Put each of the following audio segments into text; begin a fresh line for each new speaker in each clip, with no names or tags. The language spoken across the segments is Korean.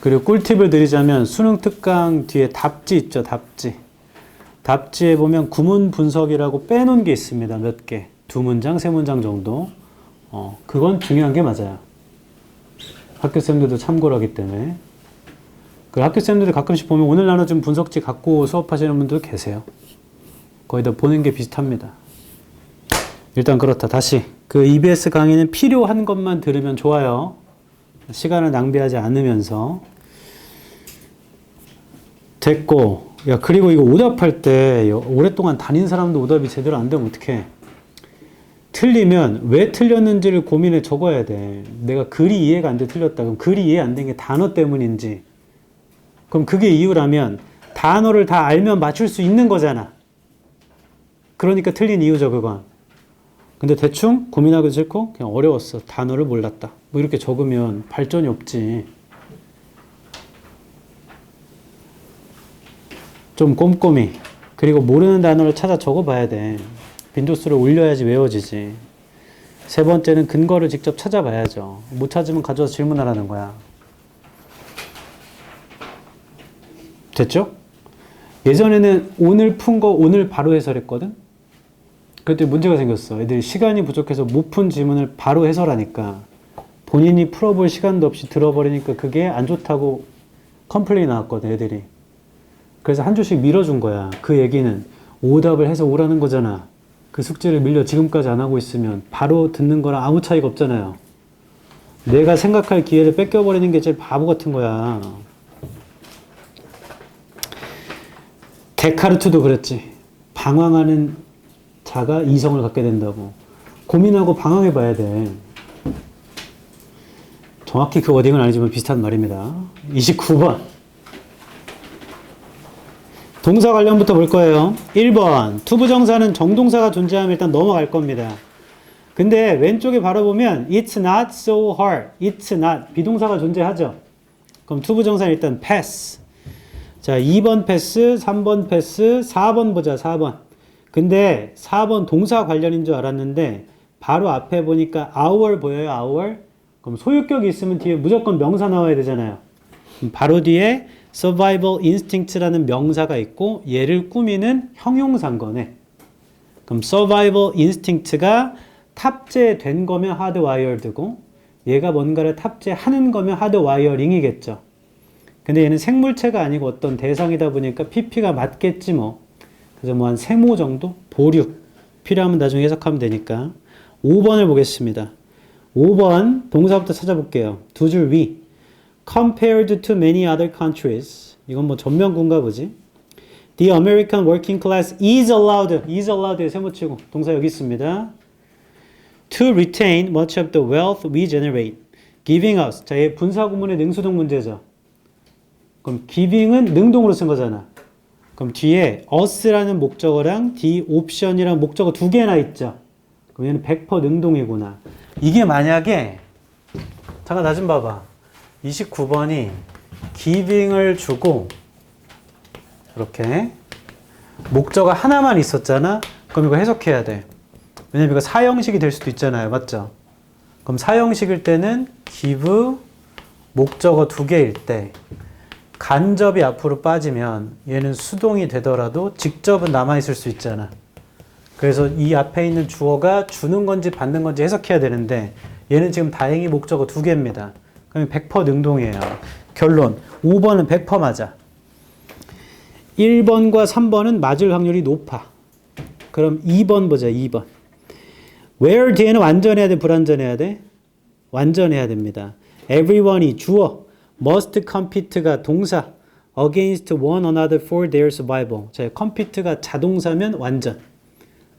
그리고 꿀팁을 드리자면 수능 특강 뒤에 답지 있죠, 답지. 답지에 보면 구문 분석이라고 빼놓은 게 있습니다. 몇 개. 두 문장, 세 문장 정도. 그건 중요한 게 맞아요. 학교생들도 참고를 하기 때문에. 그 학교생들도 가끔씩 보면 오늘 나눠준 분석지 갖고 수업하시는 분들 계세요. 거의 다 보는 게 비슷합니다. 일단 그렇다. 다시. 그 EBS 강의는 필요한 것만 들으면 좋아요. 시간을 낭비하지 않으면서. 됐고. 야, 그리고 이거 오답할 때 오랫동안 다닌 사람도 오답이 제대로 안 되면 어떡해. 틀리면 왜 틀렸는지를 고민해 적어야 돼. 내가 글이 이해가 안 돼 틀렸다. 그럼 글이 이해 안 된 게 단어 때문인지. 그럼 그게 이유라면 단어를 다 알면 맞출 수 있는 거잖아. 그러니까 틀린 이유죠, 그건. 근데 대충 고민하기 싫고 그냥 어려웠어. 단어를 몰랐다. 뭐 이렇게 적으면 발전이 없지. 좀 꼼꼼히. 그리고 모르는 단어를 찾아 적어봐야 돼. 빈도수를 올려야지 외워지지. 세 번째는 근거를 직접 찾아봐야죠. 못 찾으면 가져와서 질문하라는 거야. 됐죠? 예전에는 오늘 푼 거 오늘 바로 해설했거든? 그때 문제가 생겼어. 애들이 시간이 부족해서 못 푼 질문을 바로 해설하니까 본인이 풀어볼 시간도 없이 들어버리니까 그게 안 좋다고 컴플레인이 나왔거든, 애들이. 그래서 한 줄씩 밀어준 거야. 그 얘기는 오답을 해서 오라는 거잖아. 그 숙제를 밀려 지금까지 안 하고 있으면 바로 듣는 거랑 아무 차이가 없잖아요. 내가 생각할 기회를 뺏겨버리는 게 제일 바보 같은 거야. 데카르트도 그랬지. 방황하는 자가 이성을 갖게 된다고. 고민하고 방황해 봐야 돼. 정확히 그 워딩은 아니지만 비슷한 말입니다. 29번. 동사 관련부터 볼 거예요. 1번. 투부정사는 정동사가 존재하면 일단 넘어갈 겁니다. 근데 왼쪽에 바로 보면 It's not so hard. It's not. 비동사가 존재하죠. 그럼 투부정사는 일단 pass. 자, 2번 패스, 3번 패스, 4번 보자, 4번. 근데 4번 동사 관련인 줄 알았는데 바로 앞에 보니까 our 보여요, our? 그럼 소유격이 있으면 뒤에 무조건 명사 나와야 되잖아요. 바로 뒤에 survival instinct라는 명사가 있고 얘를 꾸미는 형용사인 거네. 그럼 survival instinct가 탑재된 거면 hardwired고 얘가 뭔가를 탑재하는 거면 hardwiring이겠죠. 근데 얘는 생물체가 아니고 어떤 대상이다 보니까 PP가 맞겠지 뭐. 그래서 뭐 한 세모 정도? 보류. 필요하면 나중에 해석하면 되니까. 5번을 보겠습니다. 5번 동사부터 찾아볼게요. 두 줄 위. Compared to many other countries. 이건 뭐 전면구인가 보지. The American working class is allowed. is allowed에 세모치고 동사 여기 있습니다. To retain much of the wealth we generate. Giving us. 자, 얘 분사구문의 능수동 문제죠. 그럼 giving은 능동으로 쓴 거잖아. 그럼 뒤에 us라는 목적어랑 the option이랑 목적어 두 개나 있죠. 그럼 얘는 100% 능동이구나. 이게 만약에 잠깐 나 좀 봐봐. 29번이 giving을 주고 이렇게 목적어 하나만 있었잖아. 그럼 이거 해석해야 돼. 왜냐면 이거 사형식이 될 수도 있잖아요. 맞죠? 그럼 사형식일 때는 give 목적어 두 개일 때 간접이 앞으로 빠지면 얘는 수동이 되더라도 직접은 남아있을 수 있잖아. 그래서 이 앞에 있는 주어가 주는 건지 받는 건지 해석해야 되는데 얘는 지금 다행히 목적어 두 개입니다. 그럼 100% 능동이에요. 결론 5번은 100% 맞아. 1번과 3번은 맞을 확률이 높아. 그럼 2번 보자. 2번. where 뒤에는 완전해야 돼? 불완전해야 돼? 완전해야 됩니다. everyone이 주어. must compete가 동사. against one another for their survival. 자, compete가 자동사면 완전.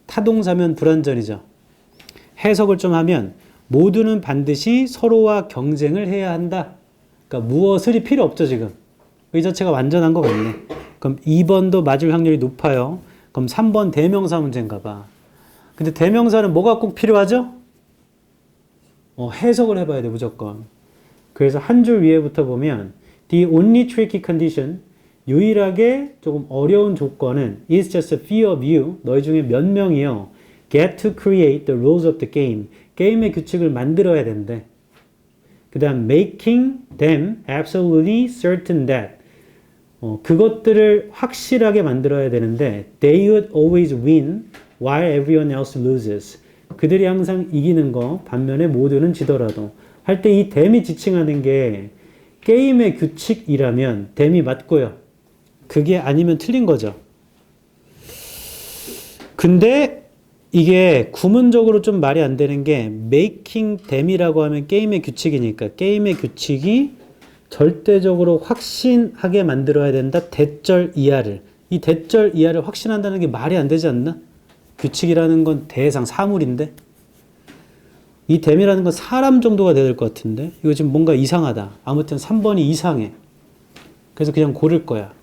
타동사면 불완전이죠. 해석을 좀 하면 모두는 반드시 서로와 경쟁을 해야 한다. 그러니까 무엇을이 필요 없죠, 지금. 이 자체가 완전한 것 같네. 그럼 2번도 맞을 확률이 높아요. 그럼 3번 대명사 문제인가 봐. 근데 대명사는 뭐가 꼭 필요하죠? 해석을 해봐야 돼, 무조건. 그래서 한 줄 위에부터 보면 The only tricky condition, 유일하게 조금 어려운 조건은 is just a few of you, 너희 중에 몇 명이요 get to create the rules of the game, 게임의 규칙을 만들어야 된대. 그 다음 making them absolutely certain that 그것들을 확실하게 만들어야 되는데 they would always win while everyone else loses. 그들이 항상 이기는 거 반면에 모두는 지더라도 할 때 이 them이 지칭하는 게 게임의 규칙이라면 them이 맞고요. 그게 아니면 틀린 거죠. 근데 이게 구문적으로 좀 말이 안 되는 게 making them이라고 하면 게임의 규칙이니까 게임의 규칙이 절대적으로 확신하게 만들어야 된다. 대절 이하를. 이 대절 이하를 확신한다는 게 말이 안 되지 않나? 규칙이라는 건 대상 사물인데 이 them이라는 건 사람 정도가 돼야 될 것 같은데 이거 지금 뭔가 이상하다. 아무튼 3번이 이상해. 그래서 그냥 고를 거야.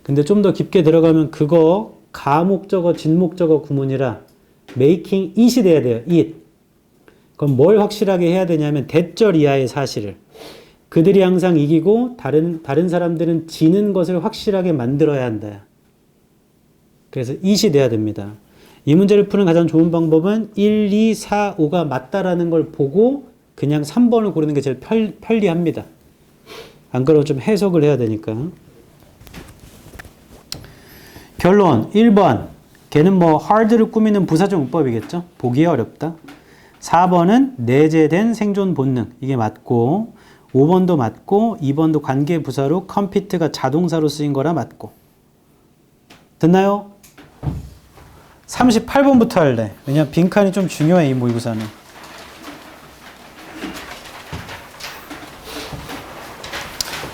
근데 좀 더 깊게 들어가면 그거 가목적어 진목적어 구문이라 making it이 돼야 돼요. it. 그럼 뭘 확실하게 해야 되냐면 대절 이하의 사실을. 그들이 항상 이기고 다른 사람들은 지는 것을 확실하게 만들어야 한다. 그래서 it이 돼야 됩니다. 이 문제를 푸는 가장 좋은 방법은 1, 2, 4, 5가 맞다라는 걸 보고 그냥 3번을 고르는 게 제일 편리합니다. 안 그러면 좀 해석을 해야 되니까. 결론 1번 걔는 뭐 hard를 꾸미는 부사적 문법이겠죠. 보기 어렵다. 4번은 내재된 생존 본능 이게 맞고 5번도 맞고 2번도 관계 부사로 compete가 자동사로 쓰인 거라 맞고. 됐나요? 38번부터 할래. 왜냐면 빈칸이 좀 중요해 이 모의고사는.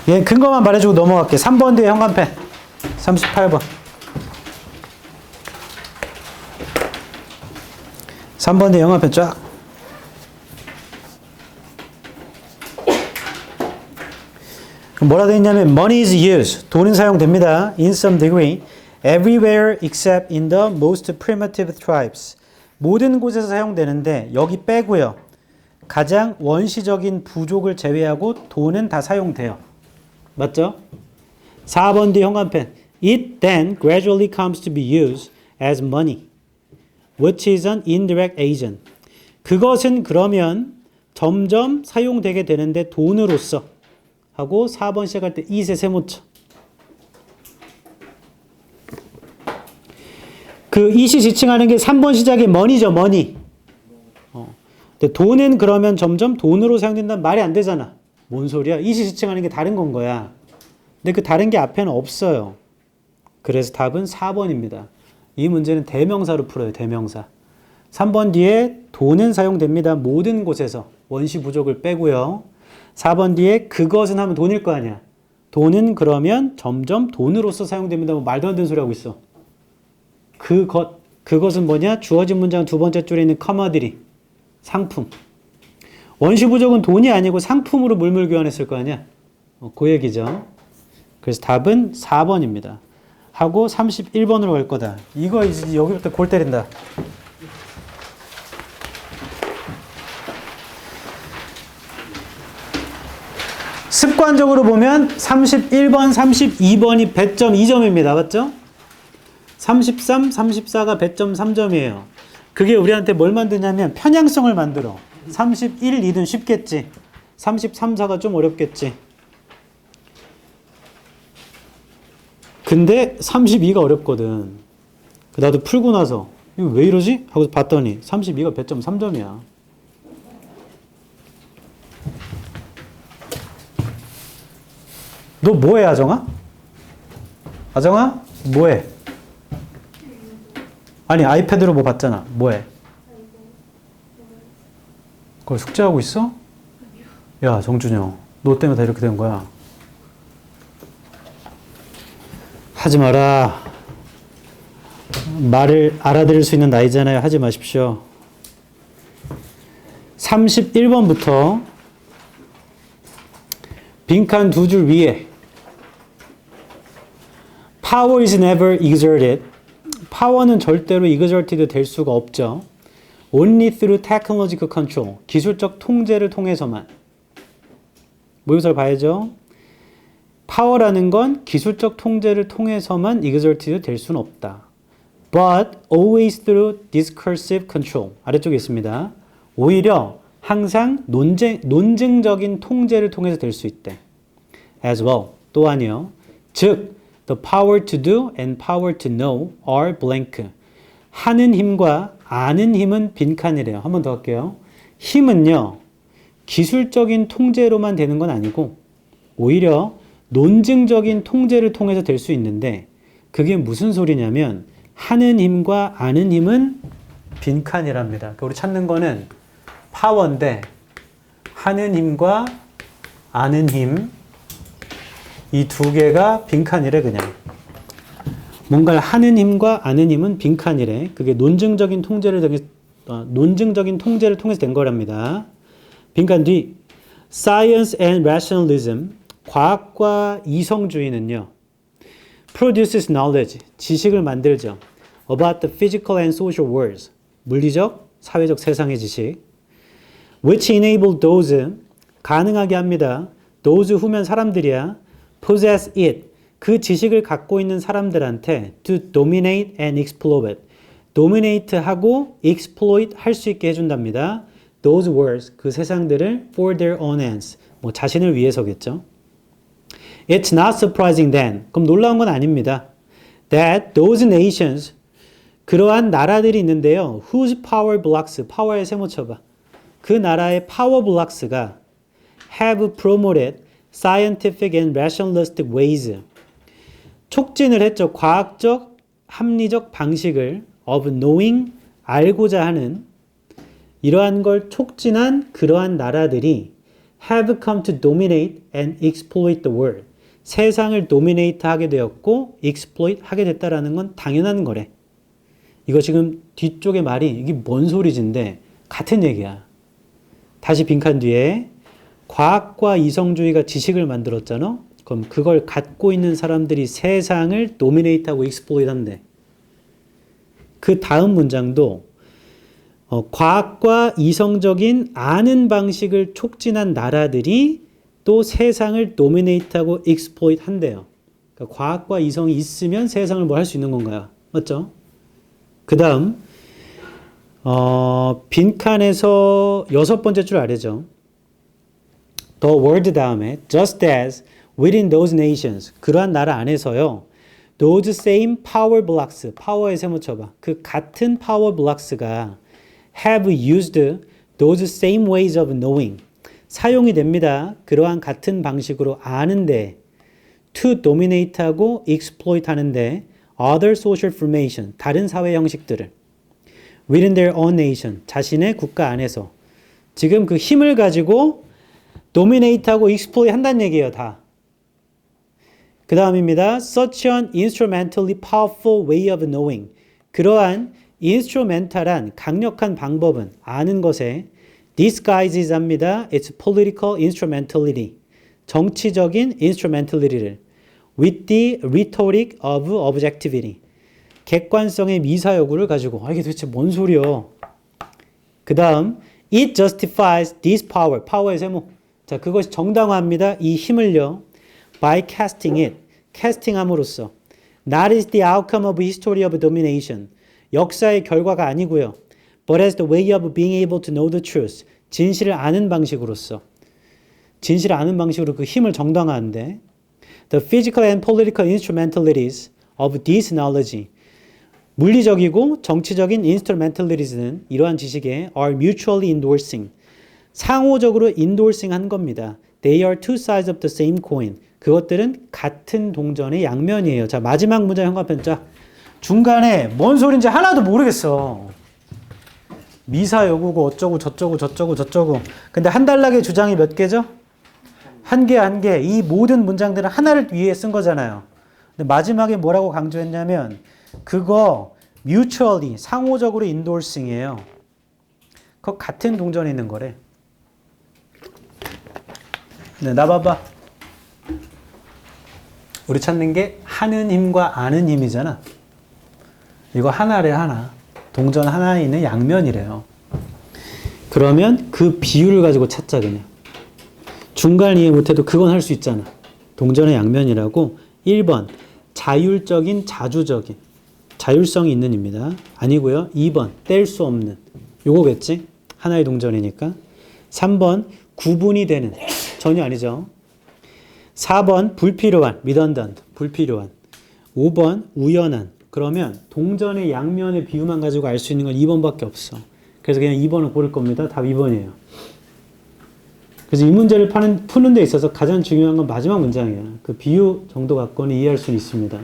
얘 근거만 말해주고 넘어갈게. 3번 뒤에 현관펜 38번 3번 뒤에 현관펜 쫙. 뭐라 되어 있냐면 money is used. 돈은 사용됩니다. in some degree. everywhere except in the most primitive tribes. 모든 곳에서 사용되는데 여기 빼고요. 가장 원시적인 부족을 제외하고 돈은 다 사용돼요. 맞죠? 4번 뒤 현관펜. It then gradually comes to be used as money, which is an indirect agent. 그것은 그러면 점점 사용되게 되는데 돈으로서 하고 4번 시작할 때 it의 세모쳐. 그 it이 지칭하는 게 3번 시작에 money죠, money. 근데 돈은 그러면 점점 돈으로 사용된다는 말이 안 되잖아. 뭔 소리야? it이 지칭하는 게 다른 건 거야. 근데 그 다른 게 앞에는 없어요. 그래서 답은 4번입니다. 이 문제는 대명사로 풀어요, 대명사. 3번 뒤에 돈은 사용됩니다. 모든 곳에서 원시 부족을 빼고요. 4번 뒤에 그것은 하면 돈일 거 아니야. 돈은 그러면 점점 돈으로서 사용됩니다. 뭐 말도 안 되는 소리 하고 있어. 그것은 뭐냐? 주어진 문장 두 번째 줄에 있는 commodity, 상품. 원시 부족은 돈이 아니고 상품으로 물물 교환했을 거 아니야. 그 얘기죠. 그래서 답은 4번입니다. 하고 31번으로 갈 거다. 이거 이제 여기부터 골 때린다. 습관적으로 보면 31번, 32번이 배점 2점입니다. 맞죠? 33, 34가 배점 3점이에요. 그게 우리한테 뭘 만드냐면 편향성을 만들어. 31, 2는 쉽겠지. 33, 4가 좀 어렵겠지. 근데 32가 어렵거든. 나도 풀고 나서 이거 왜 이러지? 하고 봤더니 32가 배점 3점이야. 너 뭐해, 아정아? 아정아? 뭐해? 아니, 아이패드로 뭐 봤잖아. 뭐해? 그걸 숙제하고 있어? 야, 정준영. 너 때문에 다 이렇게 된 거야. 하지 마라. 말을 알아들을 수 있는 나이잖아요. 하지 마십시오. 31번부터 빈칸 두 줄 위에 Power is never exerted. 파워는 절대로 exerted 될 수가 없죠. Only through technological control. 기술적 통제를 통해서만. 모의고사를 봐야죠. 파워라는 건 기술적 통제를 통해서만 exerted 될 수는 없다. But always through discursive control. 아래쪽에 있습니다. 오히려 항상 논증적인 통제를 통해서 될 수 있대. As well. 또한요. 즉, the power to do and power to know are blank. 하는 힘과 아는 힘은 빈칸이래요. 한 번 더 할게요. 힘은요. 기술적인 통제로만 되는 건 아니고 오히려 논증적인 통제를 통해서 될 수 있는데 그게 무슨 소리냐면 하는 힘과 아는 힘은 빈칸이랍니다. 그러니까 우리 찾는 거는 파워인데 하는 힘과 아는 힘 이 두 개가 빈칸이래 그냥. 뭔가를 하는 힘과 아는 힘은 빈칸이래. 그게 논증적인 통제를 통해서 된 거랍니다. 빈칸 뒤 Science and Rationalism 과학과 이성주의는요. Produces knowledge 지식을 만들죠. About the physical and social worlds 물리적, 사회적 세상의 지식 which enable those 가능하게 합니다. those 후면 사람들이야. possess it 그 지식을 갖고 있는 사람들한테 to dominate and exploit it dominate 하고 exploit 할 수 있게 해준답니다. those worlds 그 세상들을 for their own ends 뭐 자신을 위해서겠죠. It's not surprising then 그럼 놀라운 건 아닙니다. that those nations 그러한 나라들이 있는데요. whose power blocks 파워에 세모 쳐봐. 그 나라의 파워 블록스가 have promoted scientific and rationalistic ways 촉진을 했죠. 과학적, 합리적 방식을 of knowing 알고자 하는 이러한 걸 촉진한 그러한 나라들이 have come to dominate and exploit the world 세상을 dominate 하게 되었고 exploit 하게 됐다라는 건 당연한 거래. 이거 지금 뒤쪽의 말이 이게 뭔 소리진데 같은 얘기야. 다시 빈칸 뒤에 과학과 이성주의가 지식을 만들었잖아. 그럼 그걸 갖고 있는 사람들이 세상을 도미네이트하고 익스플로이트 한대. 그 다음 문장도 과학과 이성적인 아는 방식을 촉진한 나라들이 또 세상을 도미네이트하고 익스플로이트 한대요. 그러니까 과학과 이성이 있으면 세상을 뭐 할 수 있는 건가요? 맞죠? 그 다음 빈칸에서 6번째 줄 아래죠. The word 다음에 just as within those nations 그러한 나라 안에서요. those same power blocks 파워에 세모 쳐봐. 그 같은 파워 블록스가 have used those same ways of knowing 사용이 됩니다. 그러한 같은 방식으로 아는데 to dominate 하고 exploit 하는데 other social formation 다른 사회 형식들을 within their own nation 자신의 국가 안에서 지금 그 힘을 가지고 dominate하고 exploit 한다는 얘기예요. 다. 그 다음입니다. Such an instrumentally powerful way of knowing. 그러한 instrumental한 강력한 방법은 아는 것에 disguises 합니다. Its political instrumentality. 정치적인 instrumentality를 with the rhetoric of objectivity. 객관성의 미사 여구를 가지고 이게 도대체 뭔 소리요? 그 다음 it justifies this power. 파워의 세모. 자, 그것이 정당화합니다. 이 힘을요. By casting it. 캐스팅함으로써. Not as the outcome of history of domination. 역사의 결과가 아니고요. But as the way of being able to know the truth. 진실을 아는 방식으로서. 진실을 아는 방식으로 그 힘을 정당화하는데 The physical and political instrumentalities of this knowledge. 물리적이고 정치적인 instrumentalities는 이러한 지식에 are mutually endorsing. 상호적으로 endorsing 한 겁니다. They are two sides of the same coin. 그것들은 같은 동전의 양면이에요. 자, 마지막 문장 현관편자. 중간에 뭔 소린지 하나도 모르겠어. 미사 여구고 어쩌고 저쩌고 저쩌고 저쩌고. 근데 한 단락의 주장이 몇 개죠? 한 개 한 개. 이 모든 문장들은 하나를 위해 쓴 거잖아요. 근데 마지막에 뭐라고 강조했냐면 그거 mutually 상호적으로 endorsing이에요. 그거 같은 동전에 있는 거래. 네, 나 봐봐. 우리 찾는 게 하는 힘과 아는 힘이잖아. 이거 하나래 하나. 동전 하나에 있는 양면이래요. 그러면 그 비율을 가지고 찾자 그냥. 중간 이해 못해도 그건 할 수 있잖아. 동전의 양면이라고 1번 자율적인 자주적인 자율성이 있는 입니다. 아니고요. 2번 뗄 수 없는 요거겠지. 하나의 동전이니까. 3번 구분이 되는. 전혀 아니죠. 4번 불필요한. redundant. 불필요한. 5번 우연한. 그러면 동전의 양면의 비유만 가지고 알 수 있는 건 2번밖에 없어. 그래서 그냥 2번을 고를 겁니다. 답 2번이에요. 그래서 이 문제를 푸는 데 있어서 가장 중요한 건 마지막 문장이야. 그 비유 정도 갖고는 이해할 수는 있습니다.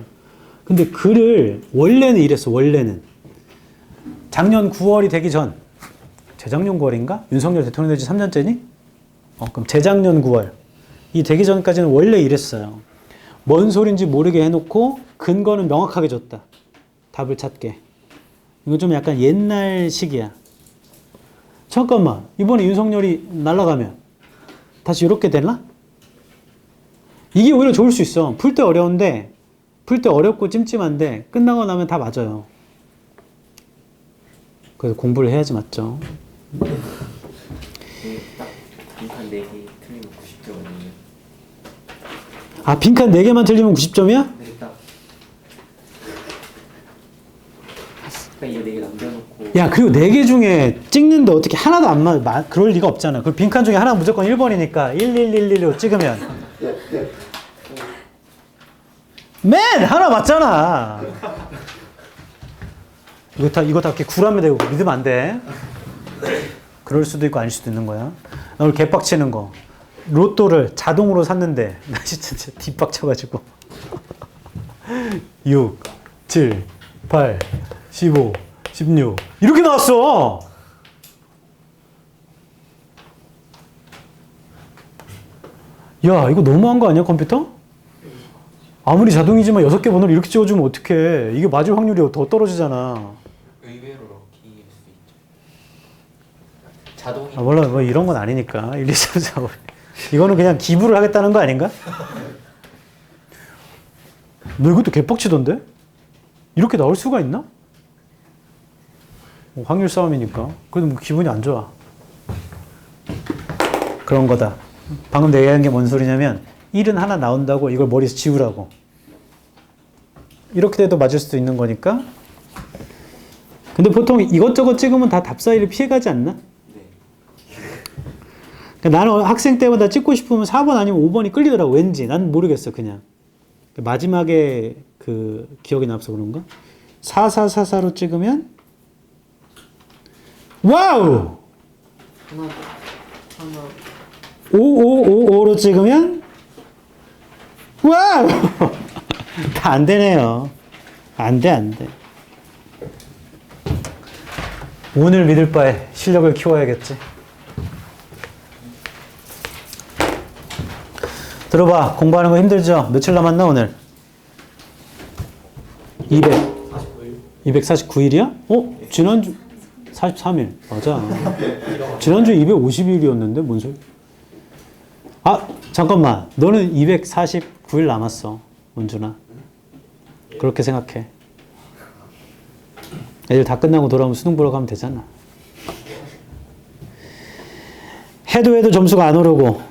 근데 글을 원래는 이랬어. 원래는 작년 9월이 되기 전, 재작년 9월인가? 윤석열 대통령 되지 3년째니? 그럼 재작년 9월 이 되기 전까지는 원래 이랬어요. 뭔 소린지 모르게 해놓고 근거는 명확하게 줬다. 답을 찾게. 이거 좀 약간 옛날식이야. 잠깐만, 이번에 윤석열이 날아가면 다시 이렇게 되나? 이게 오히려 좋을 수 있어. 풀 때 어려운데, 풀 때 어렵고 찜찜한데 끝나고 나면 다 맞아요. 그래서 공부를 해야지 맞죠.
빈칸 4개 틀리면 90점이에요.
아, 빈칸 4개만 틀리면 90점이야?
네, 딱. 그러니까 이거 4개 남겨놓고.
야, 그리고 4개 중에 찍는데 어떻게 하나도 안 그럴 리가 없잖아. 그 빈칸 중에 하나 무조건 1번이니까 11111로 찍으면 맨! 하나 맞잖아. 이거 다 이렇게 구라면 되고 믿으면 안 돼. 그럴 수도 있고 아닐 수도 있는 거야. 나 오늘 개빡치는 거. 로또를 자동으로 샀는데 나 진짜 뒷박쳐가지고 6, 7, 8, 15, 16 이렇게 나왔어. 야, 이거 너무한 거 아니야, 컴퓨터? 아무리 자동이지만 6개 번호를 이렇게 찍어주면 어떡해. 이게 맞을 확률이 더 떨어지잖아.
의외로 럭키일 수 있죠. 자동이.
몰라, 뭐 이런 건 아니니까. 1, 2, 3, 4, 5. 이거는 그냥 기부를 하겠다는 거 아닌가? 너 이것도 개빡치던데? 이렇게 나올 수가 있나? 확률 싸움이니까. 그래도 뭐 기분이 안 좋아. 그런 거다. 방금 내가 얘기한 게 뭔 소리냐면 1은 하나 나온다고 이걸 머리에서 지우라고. 이렇게 돼도 맞을 수도 있는 거니까. 근데 보통 이것저것 찍으면 다 답 사이를 피해가지 않나? 그러니까 나는 학생 때마다 찍고 싶으면 4번 아니면 5번이 끌리더라고. 왠지. 난 모르겠어, 그냥. 마지막에 그 기억이 나서 그런가? 4444로 찍으면 와우!
하나.
5555로 찍으면 와우! 다 안 되네요. 안 돼. 운을 믿을 바에 실력을 키워야겠지. 들어봐. 공부하는 거 힘들죠? 며칠 남았나 오늘? 249일이야? 지난주 43일. 맞아. 지난주 250일이었는데 뭔 소리? 아, 잠깐만. 너는 249일 남았어. 원준아. 그렇게 생각해. 애들 다 끝나고 돌아오면 수능 보러 가면 되잖아. 해도 점수가 안 오르고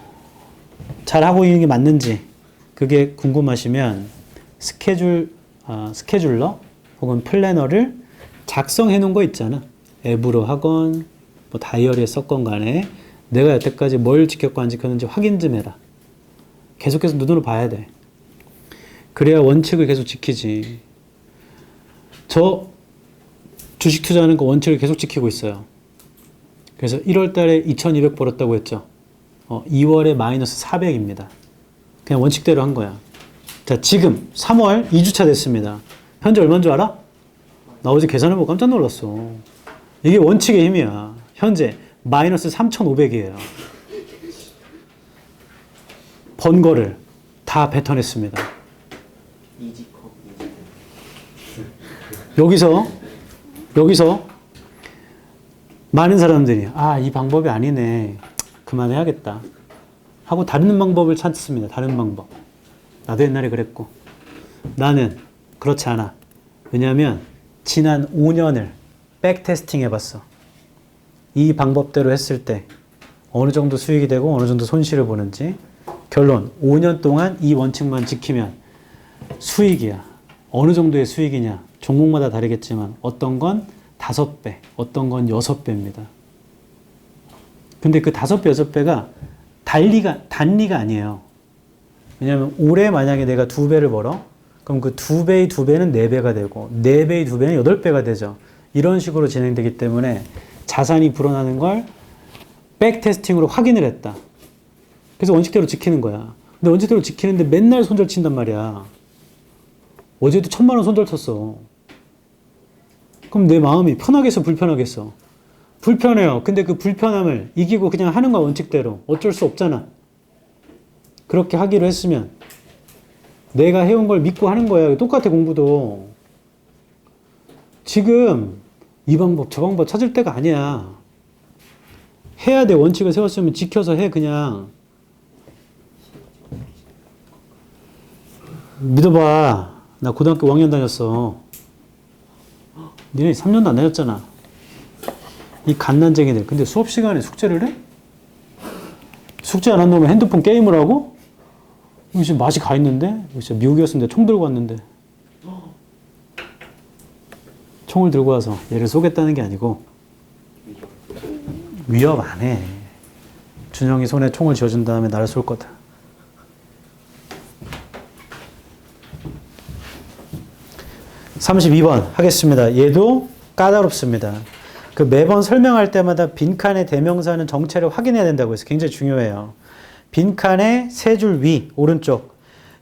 잘하고 있는 게 맞는지 그게 궁금하시면 스케줄러 혹은 플래너를 작성해 놓은 거 있잖아. 앱으로 하건 뭐 다이어리에 썼건 간에 내가 여태까지 뭘 지켰고 안 지켰는지 확인 좀 해라. 계속해서 눈으로 봐야 돼. 그래야 원칙을 계속 지키지. 저 주식 투자하는 거 원칙을 계속 지키고 있어요. 그래서 1월 달에 2200 벌었다고 했죠. 2월에 마이너스 400입니다. 그냥 원칙대로 한 거야. 자, 지금 3월 2주차 됐습니다. 현재 얼마인 줄 알아? 나 어제 계산해보고 깜짝 놀랐어. 이게 원칙의 힘이야. 현재 마이너스 3500이에요. 번 거를 다 뱉어냈습니다.
이지컵.
여기서 많은 사람들이 이 방법이 아니네. 그만해야겠다. 하고 다른 방법을 찾습니다. 다른 방법. 나도 옛날에 그랬고. 나는 그렇지 않아. 왜냐하면 지난 5년을 백테스팅 해봤어. 이 방법대로 했을 때 어느 정도 수익이 되고 어느 정도 손실을 보는지. 결론 5년 동안 이 원칙만 지키면 수익이야. 어느 정도의 수익이냐. 종목마다 다르겠지만 어떤 건 5배, 어떤 건 6배입니다. 근데 그 5배, 6배가 단리가 아니에요. 왜냐면 올해 만약에 내가 2배를 벌어. 그럼 그 2배의 2배는 4배가 되고 4배의 2배는 8배가 되죠. 이런 식으로 진행되기 때문에 자산이 불어나는 걸 백테스팅으로 확인을 했다. 그래서 원칙대로 지키는 거야. 근데 원칙대로 지키는데 맨날 손절 친단 말이야. 어제도 1,000만 원 손절 쳤어. 그럼 내 마음이 편하겠어, 불편하겠어? 불편해요. 근데 그 불편함을 이기고 그냥 하는 거야, 원칙대로. 어쩔 수 없잖아. 그렇게 하기로 했으면 내가 해온 걸 믿고 하는 거야. 똑같아, 공부도. 지금 이 방법, 저 방법 찾을 때가 아니야. 해야 돼. 원칙을 세웠으면 지켜서 해, 그냥. 믿어봐. 나 고등학교 5학년 다녔어. 니네 3년도 안 다녔잖아. 이 갓난쟁이들. 근데 수업 시간에 숙제를 해? 숙제 안 한 놈은 핸드폰 게임을 하고? 이거 지금 맛이 가 있는데? 이거 진짜 미국이었으면 내가 총 들고 왔는데. 총을 들고 와서 얘를 쏘겠다는 게 아니고 위협 안 해. 준영이 손에 총을 쥐어준 다음에 나를 쏠 거다. (32번) 하겠습니다. 얘도 까다롭습니다. 그 매번 설명할 때마다 빈칸의 대명사는 정체를 확인해야 된다고 해서 굉장히 중요해요. 빈칸의 세 줄 위, 오른쪽.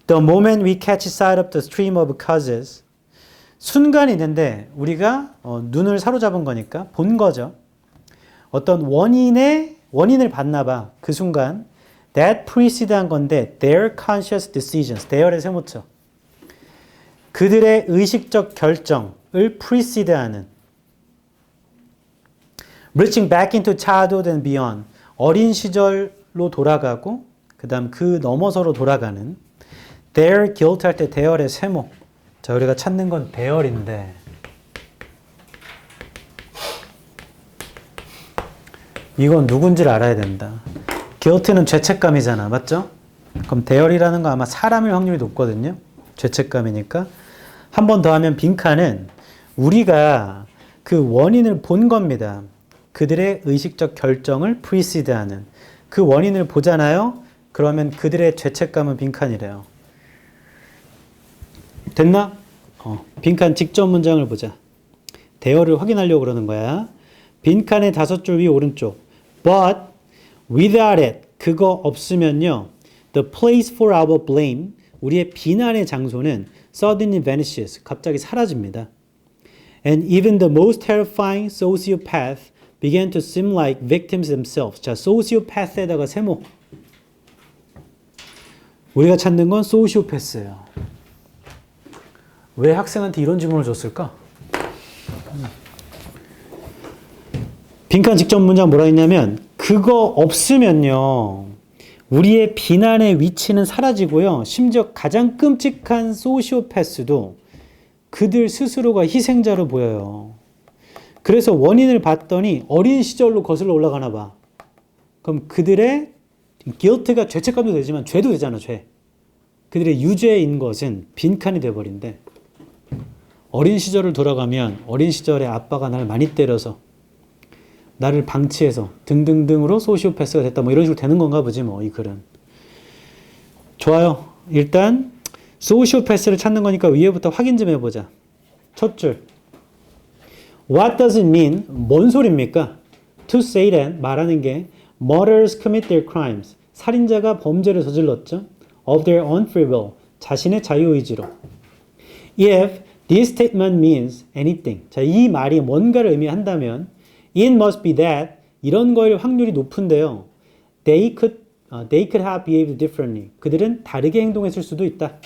The moment we catch sight of the stream of causes. 순간이 있는데 우리가 눈을 사로잡은 거니까 본 거죠. 어떤 원인을 봤나 봐. 그 순간 that preced한 건데 their conscious decisions. their의 세모쳐. 그들의 의식적 결정을 precede하는 reaching back into childhood and beyond. 어린 시절로 돌아가고 그 다음 그 넘어서로 돌아가는 their guilt 할 때 their의 세모. 자, 우리가 찾는 건 their인데 이건 누군지를 알아야 된다. guilt는 죄책감이잖아. 맞죠? 그럼 their이라는 거 아마 사람일 확률이 높거든요. 죄책감이니까. 한 번 더 하면 빈칸은 우리가 그 원인을 본 겁니다. 그들의 의식적 결정을 precede하는 그 원인을 보잖아요. 그러면 그들의 죄책감은 빈칸이래요. 됐나? 빈칸 직접 문장을 보자. 대어를 확인하려고 그러는 거야. 빈칸의 5줄 위 오른쪽. But without it, 그거 없으면요. The place for our blame, 우리의 비난의 장소는 suddenly vanishes, 갑자기 사라집니다. And even the most terrifying sociopath began to seem like victims themselves. 자, sociopath에다가 세모. 우리가 찾는 건 sociopath예요. 왜 학생한테 이런 질문을 줬을까? 빈칸 직접 문장 뭐라 했냐면 그거 없으면요. 우리의 비난의 위치는 사라지고요. 심지어 가장 끔찍한 소시오패스도 그들 스스로가 희생자로 보여요. 그래서 원인을 봤더니 어린 시절로 거슬러 올라가나 봐. 그럼 그들의 guilt가 죄책감도 되지만 죄도 되잖아, 죄. 그들의 유죄인 것은 빈칸이 돼버린대. 어린 시절을 돌아가면 어린 시절에 아빠가 날 많이 때려서 나를 방치해서 등등등으로 소시오패스가 됐다. 뭐 이런 식으로 되는 건가 보지 뭐 이 글은. 좋아요. 일단 소시오패스를 찾는 거니까 위에부터 확인 좀 해보자. 첫 줄. What does it mean? 뭔 소리입니까? To say that, 말하는 게 murderers commit their crimes. 살인자가 범죄를 저질렀죠. Of their own free will. 자신의 자유의지로. If this statement means anything. 자, 이 말이 뭔가를 의미한다면 it must be that 이런 거일 확률이 높은데요. They could have behaved differently. 그들은 다르게 행동했을 수도 있다.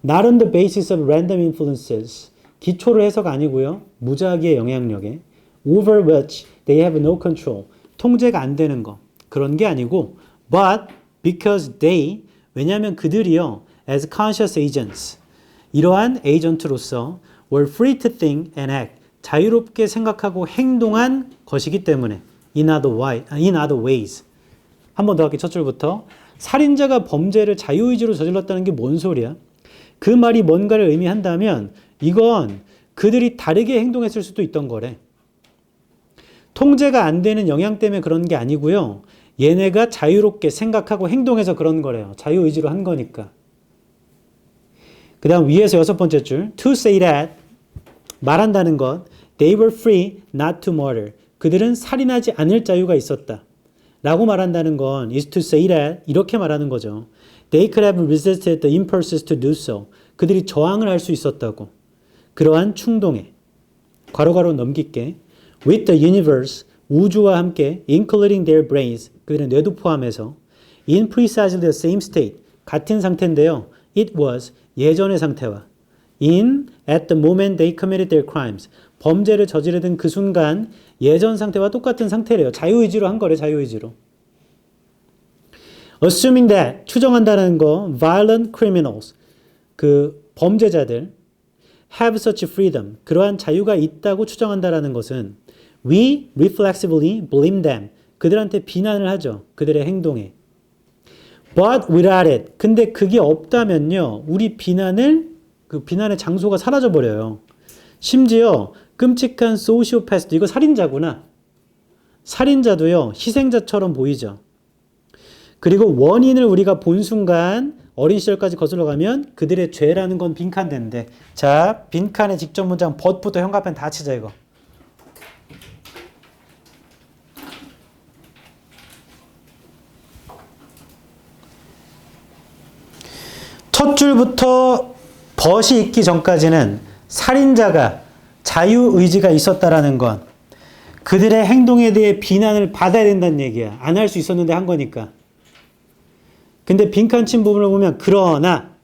Not on the basis of random influences. 기초를 해서가 아니고요. 무작위의 영향력에 over which they have no control. 통제가 안 되는 거. 그런 게 아니고 but because they 왜냐하면 그들이요. as conscious agents. 이러한 에이전트로서 were free to think and act. 자유롭게 생각하고 행동한 것이기 때문에 in other ways. 한 번 더 할게 첫 줄부터. 살인자가 범죄를 자유의지로 저질렀다는 게 뭔 소리야? 그 말이 뭔가를 의미한다면 이건 그들이 다르게 행동했을 수도 있던 거래. 통제가 안 되는 영향 때문에 그런 게 아니고요. 얘네가 자유롭게 생각하고 행동해서 그런 거래요. 자유의지로 한 거니까. 그 다음 위에서 6번째 줄. To say that. 말한다는 것. They were free not to murder. 그들은 살인하지 않을 자유가 있었다. 라고 말한다는 건 is to say that. 이렇게 말하는 거죠. They could have resisted the impulses to do so. 그들이 저항을 할 수 있었다고. 그러한 충동에. 괄호괄호 넘길게. With the universe. 우주와 함께 including their brains. 그들의 뇌도 포함해서 in precisely the same state. 같은 상태인데요. It was. 예전의 상태와 in at the moment they committed their crimes. 범죄를 저지르던 그 순간 예전 상태와 똑같은 상태래요. 자유의지로 한 거래. 자유의지로. Assuming that. 추정한다는 거. Violent criminals. 그 범죄자들 have such freedom. 그러한 자유가 있다고 추정한다라는 것은 we reflexively blame them. 그들한테 비난을 하죠. 그들의 행동에. But without it. 근데 그게 없다면요. 우리 그 비난의 장소가 사라져버려요. 심지어 끔찍한 소시오패스도 이거 살인자구나. 살인자도요. 희생자처럼 보이죠. 그리고 원인을 우리가 본 순간 어린 시절까지 거슬러 가면 그들의 죄라는 건 빈칸된대. 자, 빈칸의 직접 문장 but부터 형광펜 다 치자 이거. 첫 줄부터 벗이 있기 전까지는 살인자가 자유의지가 있었다라는 건 그들의 행동에 대해 비난을 받아야 된다는 얘기야. 안 할 수 있었는데 한 거니까. 근데 빈칸 친 부분을 보면 그러나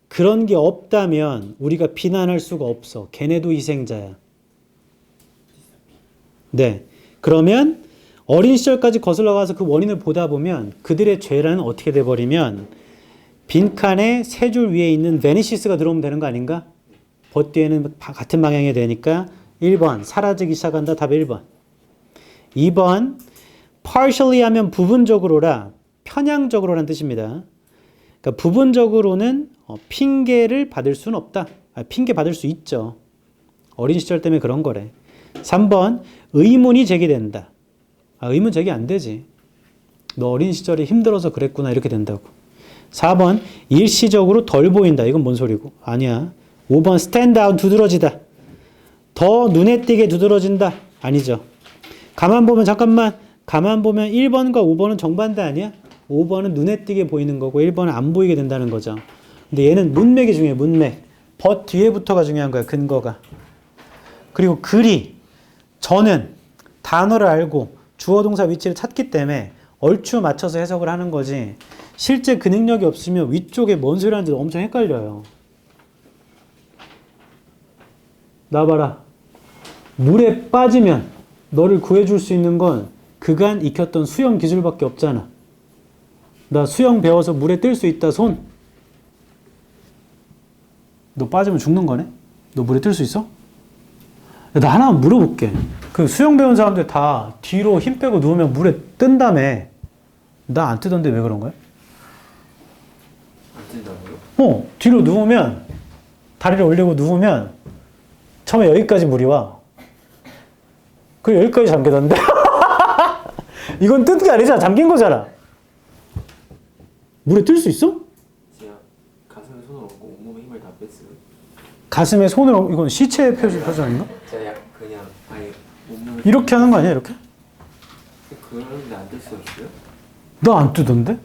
그런 게 없다면 우리가 비난할 수가 없어. 걔네도 희생자야. 네. 그러면 어린 시절까지 거슬러 가서 그 원인을 보다 보면 그들의 죄라는 어떻게 돼버리면 빈칸에 세 줄 위에 있는 베니시스가 들어오면 되는 거 아닌가? 벗 뒤에는 같은 방향이 되니까 1번 사라지기 시작한다. 답 1번. 2번 partially 하면 부분적으로라 편향적으로라는 뜻입니다. 그러니까 부분적으로는 핑계를 받을 수는 없다. 핑계 받을 수 있죠. 어린 시절 때문에 그런 거래. 3번 의문이 제기된다. 의문 제기 안 되지. 너 어린 시절에 힘들어서 그랬구나 이렇게 된다고. 4번 일시적으로 덜 보인다. 이건 뭔 소리고? 아니야. 5번 stand out 두드러지다. 더 눈에 띄게 두드러진다. 아니죠. 가만 보면 1번과 5번은 정반대 아니야? 5번은 눈에 띄게 보이는 거고 1번은 안 보이게 된다는 거죠. 근데 얘는 문맥이 중요해. 문맥. 벗 뒤에부터가 중요한 거야. 근거가. 그리고 글이 저는 단어를 알고 주어 동사 위치를 찾기 때문에 얼추 맞춰서 해석을 하는 거지. 실제 그 능력이 없으면 위쪽에 뭔 소리 하는지 엄청 헷갈려요. 나 봐라. 물에 빠지면 너를 구해줄 수 있는 건 그간 익혔던 수영 기술밖에 없잖아. 나 수영 배워서 물에 뜰 수 있다 손. 너 빠지면 죽는 거네? 너 물에 뜰 수 있어? 나 하나 물어볼게. 그 수영 배운 사람들 다 뒤로 힘 빼고 누우면 물에 뜬다며. 나 안 뜨던데 왜 그런 거야?
안 뜬다고요?
뒤로 누우면 다리를 올리고 누우면 처음에 여기까지 물이 와. 그리고 여기까지 잠기던데? 이건 뜬 게 아니잖아. 잠긴 거잖아. 물에 뜰 수 있어?
제가 가슴에 손을 얹고 온몸에 힘을 다 뺐어요.
가슴에 손을 이건 시체 표시 아닌가?
제가 그냥 아예 온몸을
이렇게 하는 거 아니야? 이렇게?
그러는데 안 뜰 수 있어요?
너 안 뜨던데?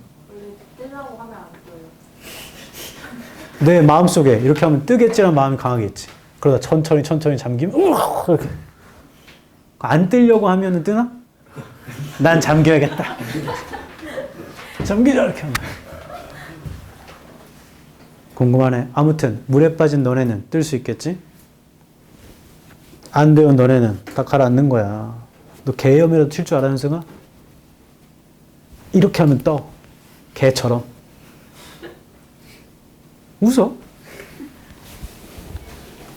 뜨라고 하면 안 떠요.
내 마음속에 이렇게 하면 뜨겠지라는 마음이 강하겠지. 그러다 천천히 잠기면 이렇게. 안 뜨려고 하면은 뜨나? 난 잠겨야겠다. 잠기자 이렇게 하면. 궁금하네. 아무튼 물에 빠진 너네는 뜰 수 있겠지? 안 배운 너네는 다 가라앉는 거야. 너 개염이라도 칠 줄 알아는 생각? 이렇게 하면 떠. 개처럼. 웃어.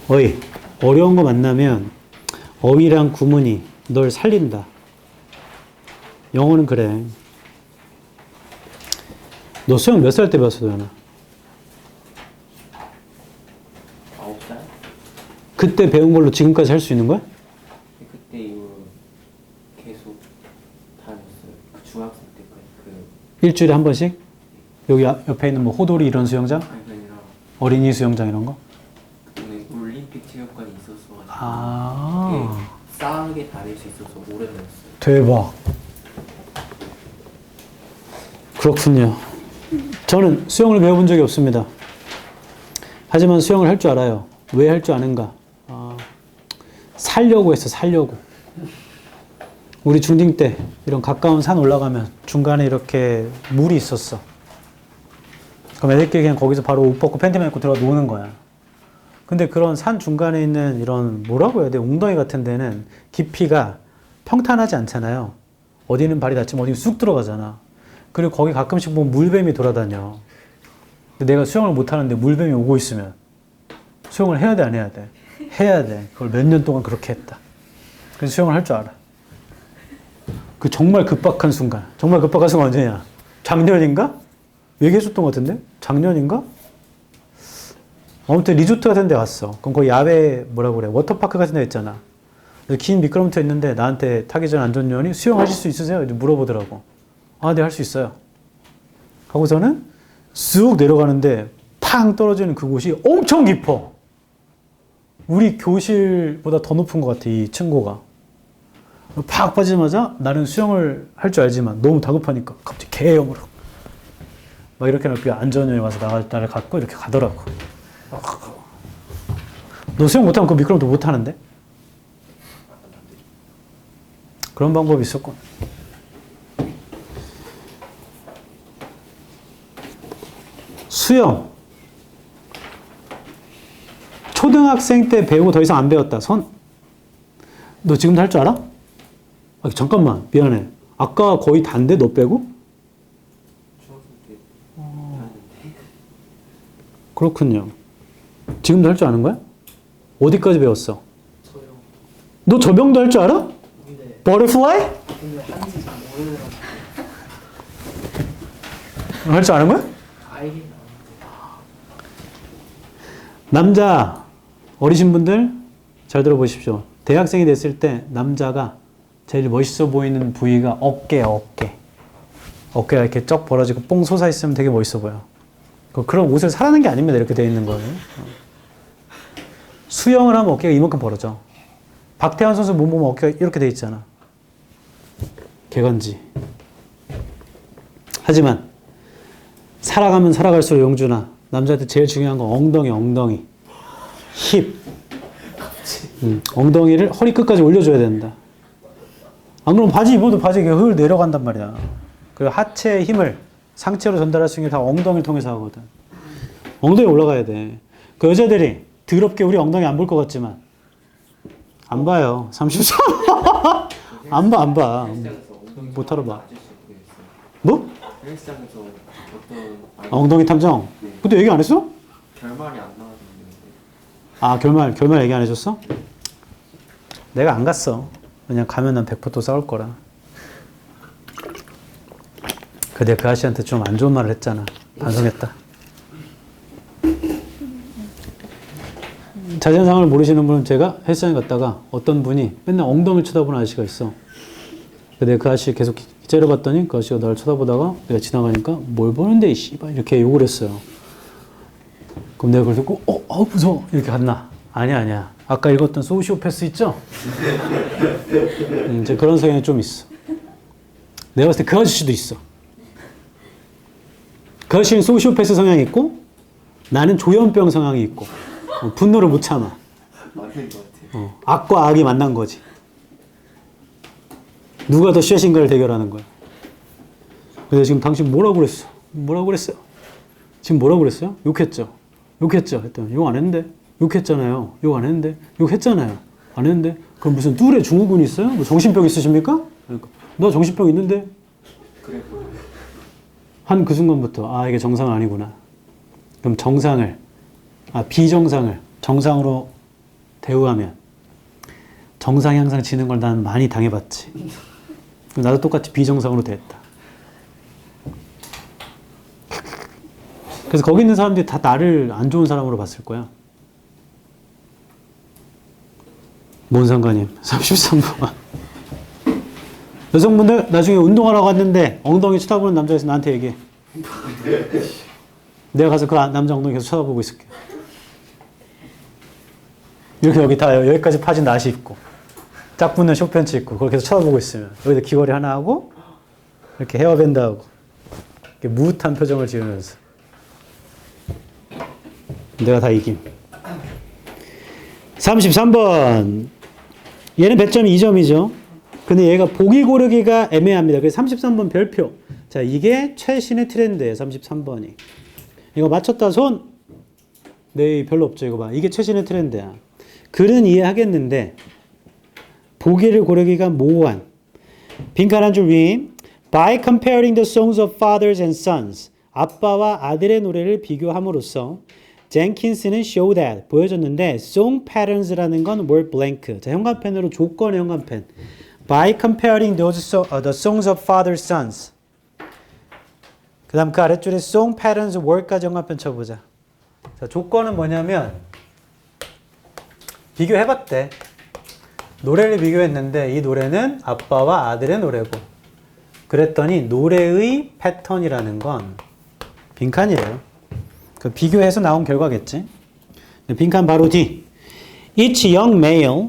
어이, 어려운 거 만나면 어휘랑 구문이 널 살린다. 영어는 그래. 너 수영 몇 살 때 배웠어, 도현아?
9살?
그때 배운 걸로 지금까지 할 수 있는 거야?
그때 이후
일주일에 한 번씩? 여기 옆에 있는 뭐 호돌이 이런 수영장?
아니 그게 아니라
어린이 수영장 이런 거?
오늘 올림픽 체육관이 있었어가지고
아,
싸게 다닐 수 있어서 오래 다녔어요.
대박. 그렇군요. 저는 수영을 배워본 적이 없습니다. 하지만 수영을 할 줄 알아요. 왜 할 줄 아는가? 살려고 했어, 살려고. 우리 중딩 때 이런 가까운 산 올라가면 중간에 이렇게 물이 있었어. 그럼 애들끼리 그냥 거기서 바로 옷 벗고 팬티만 입고 들어가 노는 거야. 근데 그런 산 중간에 있는 이런 뭐라고 해야 돼? 웅덩이 같은 데는 깊이가 평탄하지 않잖아요. 어디는 발이 닿지만 어디는 쑥 들어가잖아. 그리고 거기 가끔씩 보면 물뱀이 돌아다녀. 근데 내가 수영을 못하는데 물뱀이 오고 있으면 수영을 해야 돼, 안 해야 돼? 해야 돼. 그걸 몇 년 동안 그렇게 했다. 그래서 수영을 할 줄 알아. 그 정말 급박한 순간. 정말 급박한 순간 언제냐? 작년인가? 얘기해줬던 것 같은데? 작년인가? 아무튼 리조트 같은 데 갔어. 그럼 거기 야외 뭐라고 그래? 워터파크 같은 데 있잖아. 그래서 긴 미끄럼틀 있는데 나한테 타기 전 안전요원이 수영하실 수 있으세요? 이렇게 물어보더라고. 아, 네, 할 수 있어요. 하고서는 쑥 내려가는데 팡 떨어지는 그곳이 엄청 깊어. 우리 교실보다 더 높은 것 같아, 이 층고가. 팍 빠지자마자 나는 수영을 할 줄 알지만 너무 다급하니까 갑자기 개영으로 막 이렇게 해놓고 안전요원이 와서 나를 갖고 이렇게 가더라고. 너 수영 못하면 그 미끄럼틀 못하는데? 그런 방법이 있었군. 수영. 초등학생 때 배우고 더 이상 안 배웠다. 손. 너 지금도 할 줄 알아? 아, 잠깐만. 미안해. 아까 거의 다인데 너 빼고?
중학생 때 다녔는데
그렇군요. 지금도 할 줄 아는 거야? 어디까지 배웠어?
저요.
너 저병도 할 줄 알아?
근데
버터플라이?
한지 잘 모르는
할 줄 아는 거야?
알긴 아는데.
남자 어리신 분들 잘 들어보십시오. 대학생이 됐을 때 남자가 제일 멋있어 보이는 부위가 어깨가 이렇게 쩍 벌어지고 뽕 솟아 있으면 되게 멋있어 보여. 그런 옷을 사라는 게 아닙니다. 이렇게 돼 있는 거예요. 수영을 하면 어깨가 이만큼 벌어져. 박태환 선수 몸 보면 어깨가 이렇게 돼 있잖아. 개간지. 하지만 살아가면 살아갈수록 용준아, 남자한테 제일 중요한 건 엉덩이. 힙. 엉덩이를 허리 끝까지 올려줘야 된다. 안 그러면 바지 입어도 바지가 흘 내려간단 말이야. 그리고 하체의 힘을 상체로 전달할 수 있는 게 다 엉덩이를 통해서 하거든. 엉덩이 올라가야 돼. 그 여자들이 더럽게 우리 엉덩이 안 볼 것 같지만 안 봐요. 33. 안 봐.
헬스장에서 엉덩이
못하러 봐.
아저씨 보냈어요.
뭐?
헬스장에서 어떤
엉덩이 탐정?
네.
그때 얘기 안 했어?
결말이 안 나왔는데
아, 결말 얘기 안 해줬어? 내가 안 갔어. 그냥 가면 난 100% 또 싸울 거라. 근데 그 아저씨한테 좀 안 좋은 말을 했잖아. 반성했다. 자세한 상황을 모르시는 분은 제가 헬스장에 갔다가 어떤 분이 맨날 엉덩이를 쳐다보는 아저씨가 있어. 근데 그 아저씨 계속 째려봤더니 그 아저씨가 나를 쳐다보다가 내가 지나가니까 뭘 보는데 이 씨발 이렇게 욕을 했어요. 그럼 내가 그걸 듣고 무서워 이렇게 갔나? 아니야. 아까 읽었던 소시오패스 있죠? 이제 그런 성향이 좀 있어. 내가 봤을 때 그 아저씨도 있어. 그 아저씨는 소시오패스 성향이 있고 나는 조현병 성향이 있고 분노를 못 참아.
맞는 것 같아요.
악과 악이 만난 거지. 누가 더 쉐신가를 대결하는 거야. 근데 지금 당신 뭐라고 그랬어요? 지금 뭐라고 그랬어요? 욕했죠? 했더니 욕 안 했는데? 욕했잖아요. 욕 안 했는데? 욕했잖아요. 안 했는데? 그럼 무슨 뚜레 증후군이 있어요? 뭐 정신병 있으십니까? 그러니까 너 정신병 있는데?
그래.
한 그 순간부터 이게 정상 아니구나. 그럼 비정상을 정상으로 대우하면 정상이 항상 지는 걸 난 많이 당해봤지. 나도 똑같이 비정상으로 대했다. 그래서 거기 있는 사람들이 다 나를 안 좋은 사람으로 봤을 거야. 뭔 상관임? 33번. 여성분들 나중에 운동하러 갔는데 엉덩이 쳐다보는 남자 있으면 나한테 얘기해. 내가 가서 그 남자 엉덩이 계속 쳐다보고 있을게. 이렇게 여기 다 여기까지 파진 나시 입고 짝 붙는 쇼팬츠 입고 그걸 계속 쳐다보고 있으면 여기다 귀걸이 하나 하고 이렇게 헤어밴드 하고 이렇게 무릇한 표정을 지으면서 내가 다 이김. 33번. 얘는 배점 2점이죠. 근데 얘가 보기 고르기가 애매합니다. 그래서 33번 별표. 자, 이게 최신의 트렌드예요. 33번이. 이거 맞췄다 손. 네, 별로 없죠. 이거 봐. 이게 최신의 트렌드야. 글은 이해하겠는데 보기를 고르기가 모호한. 빈칸 한 줄 위. By comparing the songs of fathers and sons. 아빠와 아들의 노래를 비교함으로써 젠킨스는 show that 보여줬는데 song patterns라는 건 were blank. 자, 형광펜으로 조건의 형광펜. By comparing the songs of fathers, sons. 그 다음 그 아래줄에 song patterns were까지 형광펜 쳐보자. 자, 조건은 뭐냐면 비교해봤대. 노래를 비교했는데 이 노래는 아빠와 아들의 노래고 그랬더니 노래의 패턴이라는 건 빈칸이에요. 그 비교해서 나온 결과겠지. 빈칸 바로 뒤. Each young male.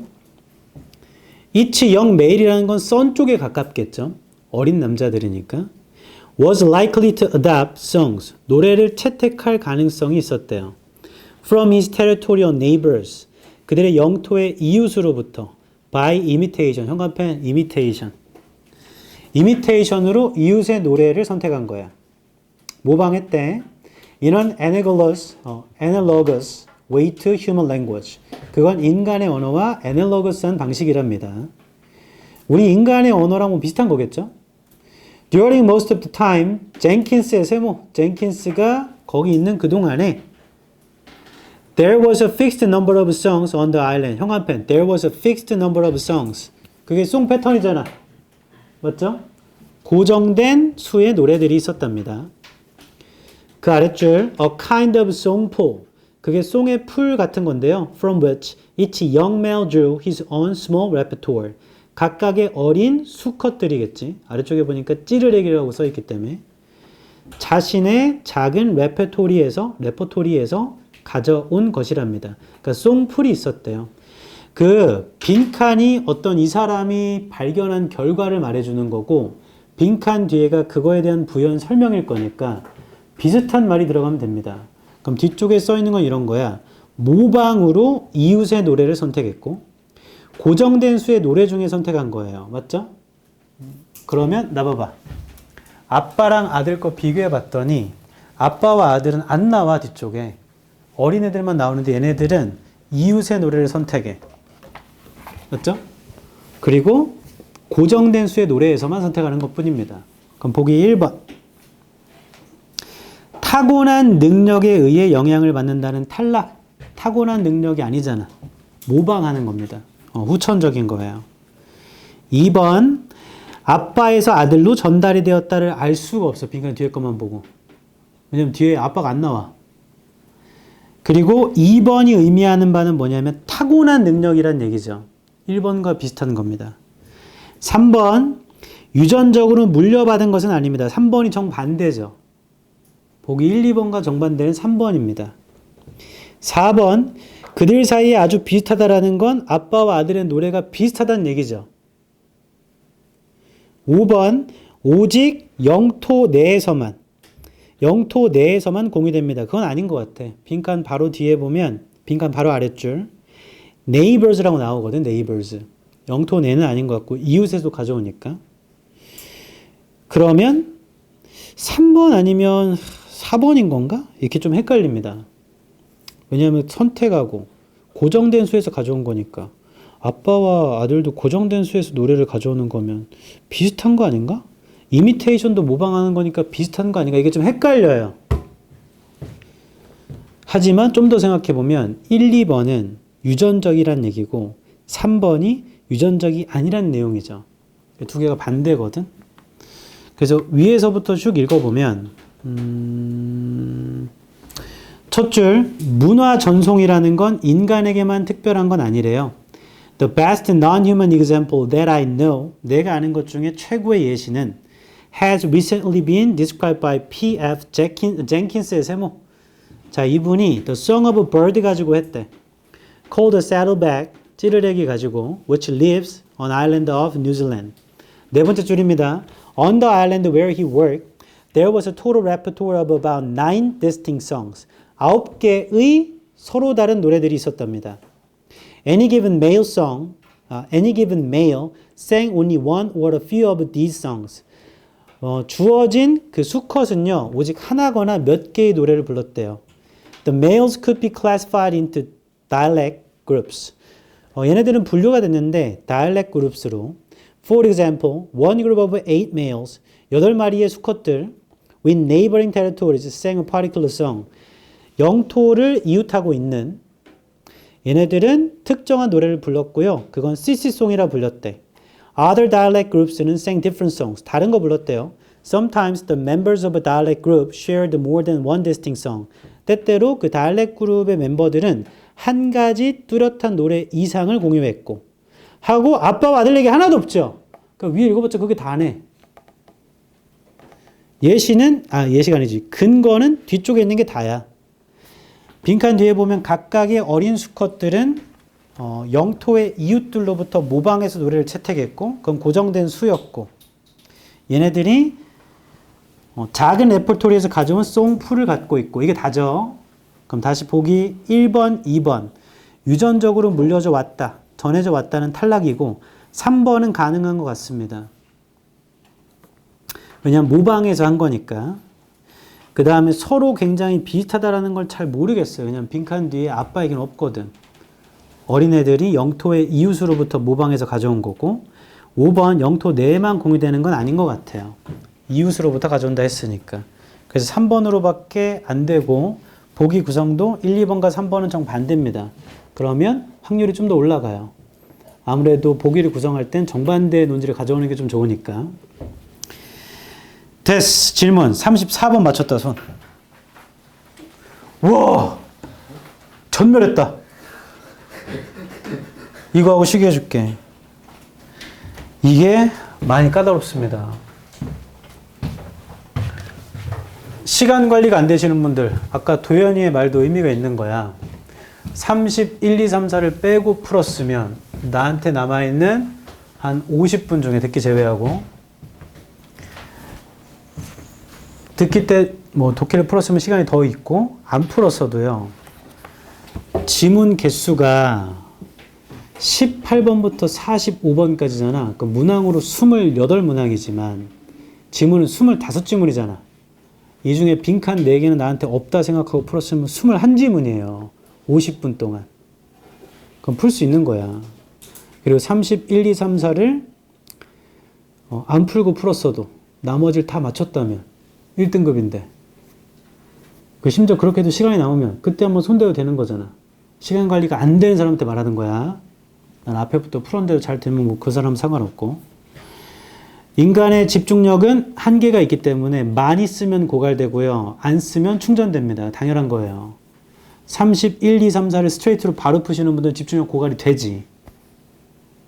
Each young male이라는 건 son 쪽에 가깝겠죠. 어린 남자들이니까. Was likely to adopt songs. 노래를 채택할 가능성이 있었대요. From his territorial neighbors. 그들의 영토의 이웃으로부터. By imitation. 형광펜 imitation. imitation으로 이웃의 노래를 선택한 거야. 모방했대. In an analogous way to human language. 그건 인간의 언어와 analogous한 방식이랍니다. 우리 인간의 언어랑 뭐 비슷한 거겠죠? During most of the time, 젠킨스의 세모, 젠킨스가 거기 있는 그동안에 There was a fixed number of songs on the island. 형광펜, there was a fixed number of songs. 그게 송 패턴이잖아. 맞죠? 고정된 수의 노래들이 있었답니다. 그 아랫줄 a kind of song pool. 그게 송의 풀 같은 건데요. From which each young male drew his own small repertoire. 각각의 어린 수컷들이겠지. 아래쪽에 보니까 찌르레기라고 써있기 때문에 자신의 작은 레퍼토리에서 가져온 것이랍니다. 그러니까 송풀이 있었대요. 그 빈칸이 어떤 이 사람이 발견한 결과를 말해주는 거고 빈칸 뒤에가 그거에 대한 부연 설명일 거니까 비슷한 말이 들어가면 됩니다. 그럼 뒤쪽에 써 있는 건 이런 거야. 모방으로 이웃의 노래를 선택했고 고정된 수의 노래 중에 선택한 거예요. 맞죠? 그러면 나 봐봐. 아빠랑 아들 거 비교해 봤더니 아빠와 아들은 안 나와 뒤쪽에. 어린애들만 나오는데 얘네들은 이웃의 노래를 선택해. 맞죠? 그리고 고정된 수의 노래에서만 선택하는 것 뿐입니다. 그럼 보기 1번. 타고난 능력에 의해 영향을 받는다는 탈락. 타고난 능력이 아니잖아. 모방하는 겁니다. 후천적인 거예요. 2번. 아빠에서 아들로 전달이 되었다를 알 수가 없어. 빈칸 뒤에 것만 보고. 왜냐면 뒤에 아빠가 안 나와. 그리고 2번이 의미하는 바는 뭐냐면 타고난 능력이란 얘기죠. 1번과 비슷한 겁니다. 3번. 유전적으로 물려받은 것은 아닙니다. 3번이 정반대죠. 보기 1, 2번과 정반대는 3번입니다. 4번. 그들 사이에 아주 비슷하다라는 건 아빠와 아들의 노래가 비슷하다는 얘기죠. 5번. 오직 영토 내에서만 공유됩니다. 그건 아닌 것 같아. 빈칸 바로 뒤에 보면 빈칸 바로 아랫줄 neighbors라고 나오거든. neighbors. 영토 내는 아닌 것 같고 이웃에서 가져오니까. 그러면 3번 아니면 4번인 건가? 이렇게 좀 헷갈립니다. 왜냐하면 선택하고 고정된 수에서 가져온 거니까 아빠와 아들도 고정된 수에서 노래를 가져오는 거면 비슷한 거 아닌가? 이미테이션도 모방하는 거니까 비슷한 거 아닌가? 이게 좀 헷갈려요. 하지만 좀 더 생각해보면 1, 2번은 유전적이란 얘기고 3번이 유전적이 아니란 내용이죠. 두 개가 반대거든. 그래서 위에서부터 쭉 읽어보면 첫 줄 문화 전송이라는 건 인간에게만 특별한 건 아니래요. The best non-human example that I know, 내가 아는 것 중에 최고의 예시는 has recently been described by P.F. Jenkins의 세모. 자, 이분이 The Song of a Bird 가지고 했대. Called a saddleback, 찌르레기 가지고, which lives on island of New Zealand. 네 번째 줄입니다. On the island where he worked, there was a total repertoire of about 9 distinct songs. 9개의 서로 다른 노래들이 있었답니다. Any given male sang only one or a few of these songs. 주어진 그 수컷은요, 오직 하나거나 몇 개의 노래를 불렀대요. The males could be classified into dialect groups. 얘네들은 분류가 됐는데 dialect groups로. For example, one group of 8 males, 8마리의 수컷들 with neighboring territories sang a particular song. 영토를 이웃하고 있는 얘네들은 특정한 노래를 불렀고요. 그건 CC송이라 불렸대. Other dialect groups는 sang different songs. 다른 거 불렀대요. Sometimes the members of a dialect group shared more than one distinct song. 때때로 그 dialect 그룹의 멤버들은 한 가지 뚜렷한 노래 이상을 공유했고 하고 아빠와 아들 얘기 하나도 없죠. 그 위에 읽어봤자 그게 다네. 예시가 아니지. 근거는 뒤쪽에 있는 게 다야. 빈칸 뒤에 보면 각각의 어린 수컷들은 영토의 이웃들로부터 모방해서 노래를 채택했고 그건 고정된 수였고 얘네들이 작은 레퍼토리에서 가져온 송풀을 갖고 있고 이게 다죠. 그럼 다시 보기 1번, 2번 유전적으로 물려져 왔다, 전해져 왔다는 탈락이고 3번은 가능한 것 같습니다. 왜냐하면 모방해서 한 거니까. 그 다음에 서로 굉장히 비슷하다라는 걸 잘 모르겠어요. 왜냐하면 빈칸 뒤에 아빠 얘기는 없거든. 어린애들이 영토의 이웃으로부터 모방해서 가져온 거고 5번 영토 내에만 공유되는 건 아닌 것 같아요. 이웃으로부터 가져온다 했으니까. 그래서 3번으로밖에 안 되고 보기 구성도 1, 2번과 3번은 정반대입니다. 그러면 확률이 좀 더 올라가요. 아무래도 보기를 구성할 땐 정반대 논지를 가져오는 게 좀 좋으니까. 됐어. 질문 34번 맞췄다 손. 우와 전멸했다. 이거하고 쉬게 해줄게. 이게 많이 까다롭습니다. 시간 관리가 안 되시는 분들 아까 도현이의 말도 의미가 있는 거야. 31, 2, 3, 4를 빼고 풀었으면 나한테 남아있는 한 50분 중에 듣기 제외하고 듣기 때 뭐 독해를 풀었으면 시간이 더 있고 안 풀었어도요. 지문 개수가 18번부터 45번까지잖아. 그 문항으로 28문항이지만 지문은 25지문이잖아. 이 중에 빈칸 4개는 나한테 없다 생각하고 풀었으면 21지문이에요. 50분 동안. 그럼 풀 수 있는 거야. 그리고 31, 2, 3, 4를 안 풀고 풀었어도 나머지를 다 맞췄다면 1등급인데 심지어 그렇게 해도 시간이 남으면 그때 한번 손대도 되는 거잖아. 시간 관리가 안 되는 사람한테 말하는 거야. 난 앞에부터 풀었는데도 잘 되면 뭐 그 사람은 상관없고. 인간의 집중력은 한계가 있기 때문에 많이 쓰면 고갈되고요. 안 쓰면 충전됩니다. 당연한 거예요. 31, 2, 3, 4를 스트레이트로 바로 푸시는 분들은 집중력 고갈이 되지.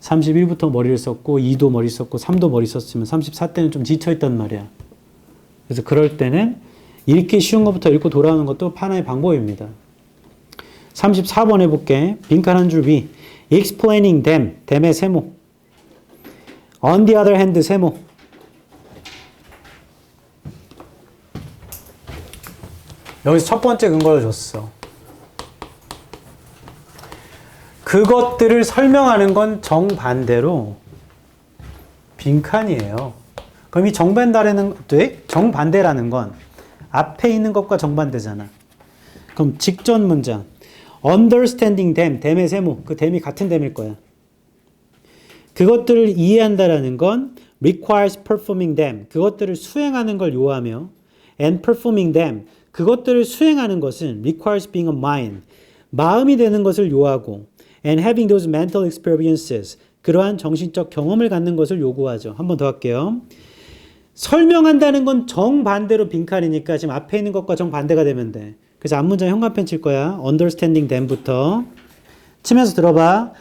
31부터 머리를 썼고 2도 머리 썼고 3도 머리 썼으면 34 때는 좀 지쳐있단 말이야. 그래서 그럴 때는 읽기 쉬운 것부터 읽고 돌아오는 것도 하나의 방법입니다. 34번 해볼게. 빈칸 한 줄 위. Explaining them. them의 세모. On the other hand 세모. 여기서 첫 번째 근거를 줬어. 그것들을 설명하는 건 정반대로 빈칸이에요. 그럼 이 정반대라는 건 앞에 있는 것과 정반대잖아. 그럼 직전 문장. Understanding them, them의 세모. 그 them이 같은 them일 거야. 그것들을 이해한다라는 건 requires performing them. 그것들을 수행하는 걸 요하며 and performing them. 그것들을 수행하는 것은 requires being a mind. 마음이 되는 것을 요하고 and having those mental experiences. 그러한 정신적 경험을 갖는 것을 요구하죠. 한 번 더 할게요. 설명한다는 건 정반대로 빈칸이니까 지금 앞에 있는 것과 정반대가 되면 돼. 그래서 앞문장 현관펜 칠 거야. Understanding them부터 치면서 들어봐.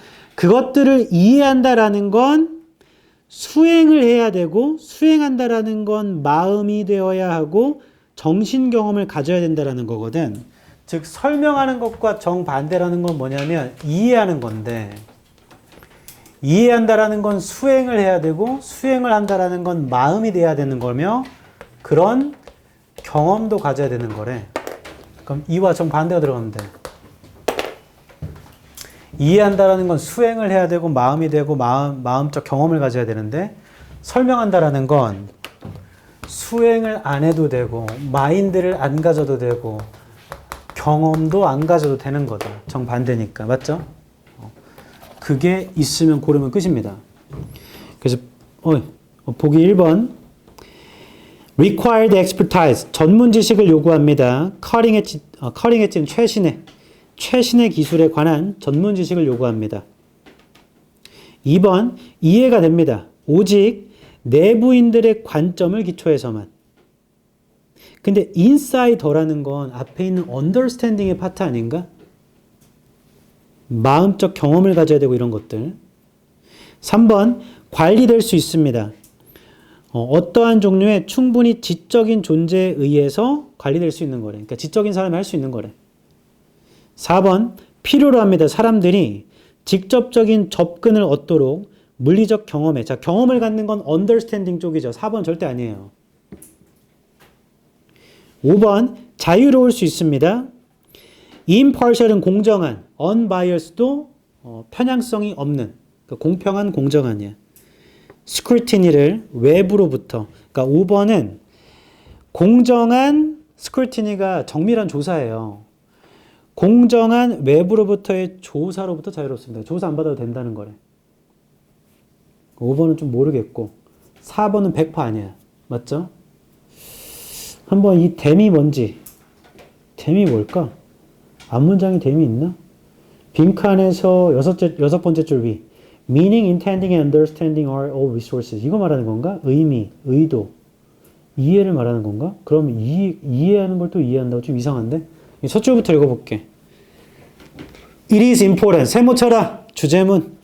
그것들을 이해한다라는 건 수행을 해야 되고 수행한다라는 건 마음이 되어야 하고 정신 경험을 가져야 된다라는 거거든. 즉 설명하는 것과 정반대라는 건 뭐냐면 이해하는 건데 이해한다라는 건 수행을 해야 되고 수행을 한다라는 건 마음이 돼야 되는 거며 그런 경험도 가져야 되는 거래. 그럼 이와 정반대가 들어가면 돼. 이해한다라는 건 수행을 해야 되고 마음이 되고 마음적 경험을 가져야 되는데 설명한다라는 건 수행을 안 해도 되고 마인드를 안 가져도 되고 경험도 안 가져도 되는 거다. 정반대니까. 맞죠? 그게 있으면 고르면 끝입니다. 그래서 보기 1번 required expertise 전문 지식을 요구합니다. 커링 엣지는 최신의 기술에 관한 전문 지식을 요구합니다. 2번 이해가 됩니다. 오직 내부인들의 관점을 기초해서만. 근데 insider라는 건 앞에 있는 understanding의 파트 아닌가? 마음적 경험을 가져야 되고 이런 것들. 3번 관리될 수 있습니다. 어떠한 종류의 충분히 지적인 존재에 의해서 관리될 수 있는 거래. 그러니까 지적인 사람이 할 수 있는 거래. 4번 필요로 합니다. 사람들이 직접적인 접근을 얻도록 물리적 경험에. 자, 경험을 갖는 건 understanding 쪽이죠. 4번 절대 아니에요. 5번 자유로울 수 있습니다. impartial은 공정한, unbiased도 편향성이 없는, 그러니까 공평한 공정한이야. scrutiny를 외부로부터. 그러니까 5번은 공정한 scrutiny가 정밀한 조사예요. 공정한 외부로부터의 조사로부터 자유롭습니다. 조사 안 받아도 된다는 거래. 5번은 좀 모르겠고 4번은 100% 아니야. 맞죠? 한번 이 댐이 뭔지, 댐이 뭘까? 앞문장에 댐이 있나? 빈칸에서 여섯 번째 줄 위. Meaning, intending, and understanding are all resources. 이거 말하는 건가? 의미, 의도, 이해를 말하는 건가? 그럼 이해하는 걸 또 이해한다고 좀 이상한데? 첫 줄부터 읽어볼게. It is important. 세모 쳐라. 주제문.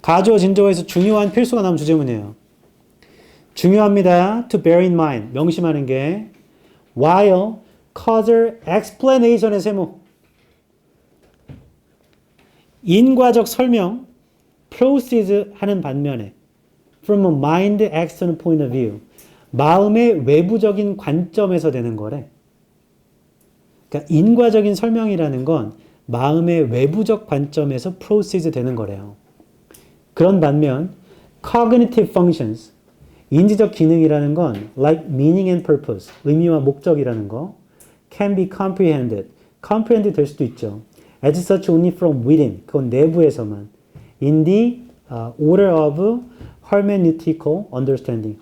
가주어 진저어에서 중요한 필수가 나오면 주제문이에요. 중요합니다. To bear in mind. 명심하는 게 while causal explanation의 세모. 인과적 설명 proceeds 하는 반면에 from a mind external point of view. 마음의 외부적인 관점에서 되는 거래. 그러니까 인과적인 설명이라는 건 마음의 외부적 관점에서 proceeds 되는 거래요. 그런 반면 cognitive functions, 인지적 기능이라는 건 like meaning and purpose, 의미와 목적이라는 거 can be comprehended, comprehend 될 수도 있죠. as such only from within, 그건 내부에서만 in the order of hermeneutical understanding.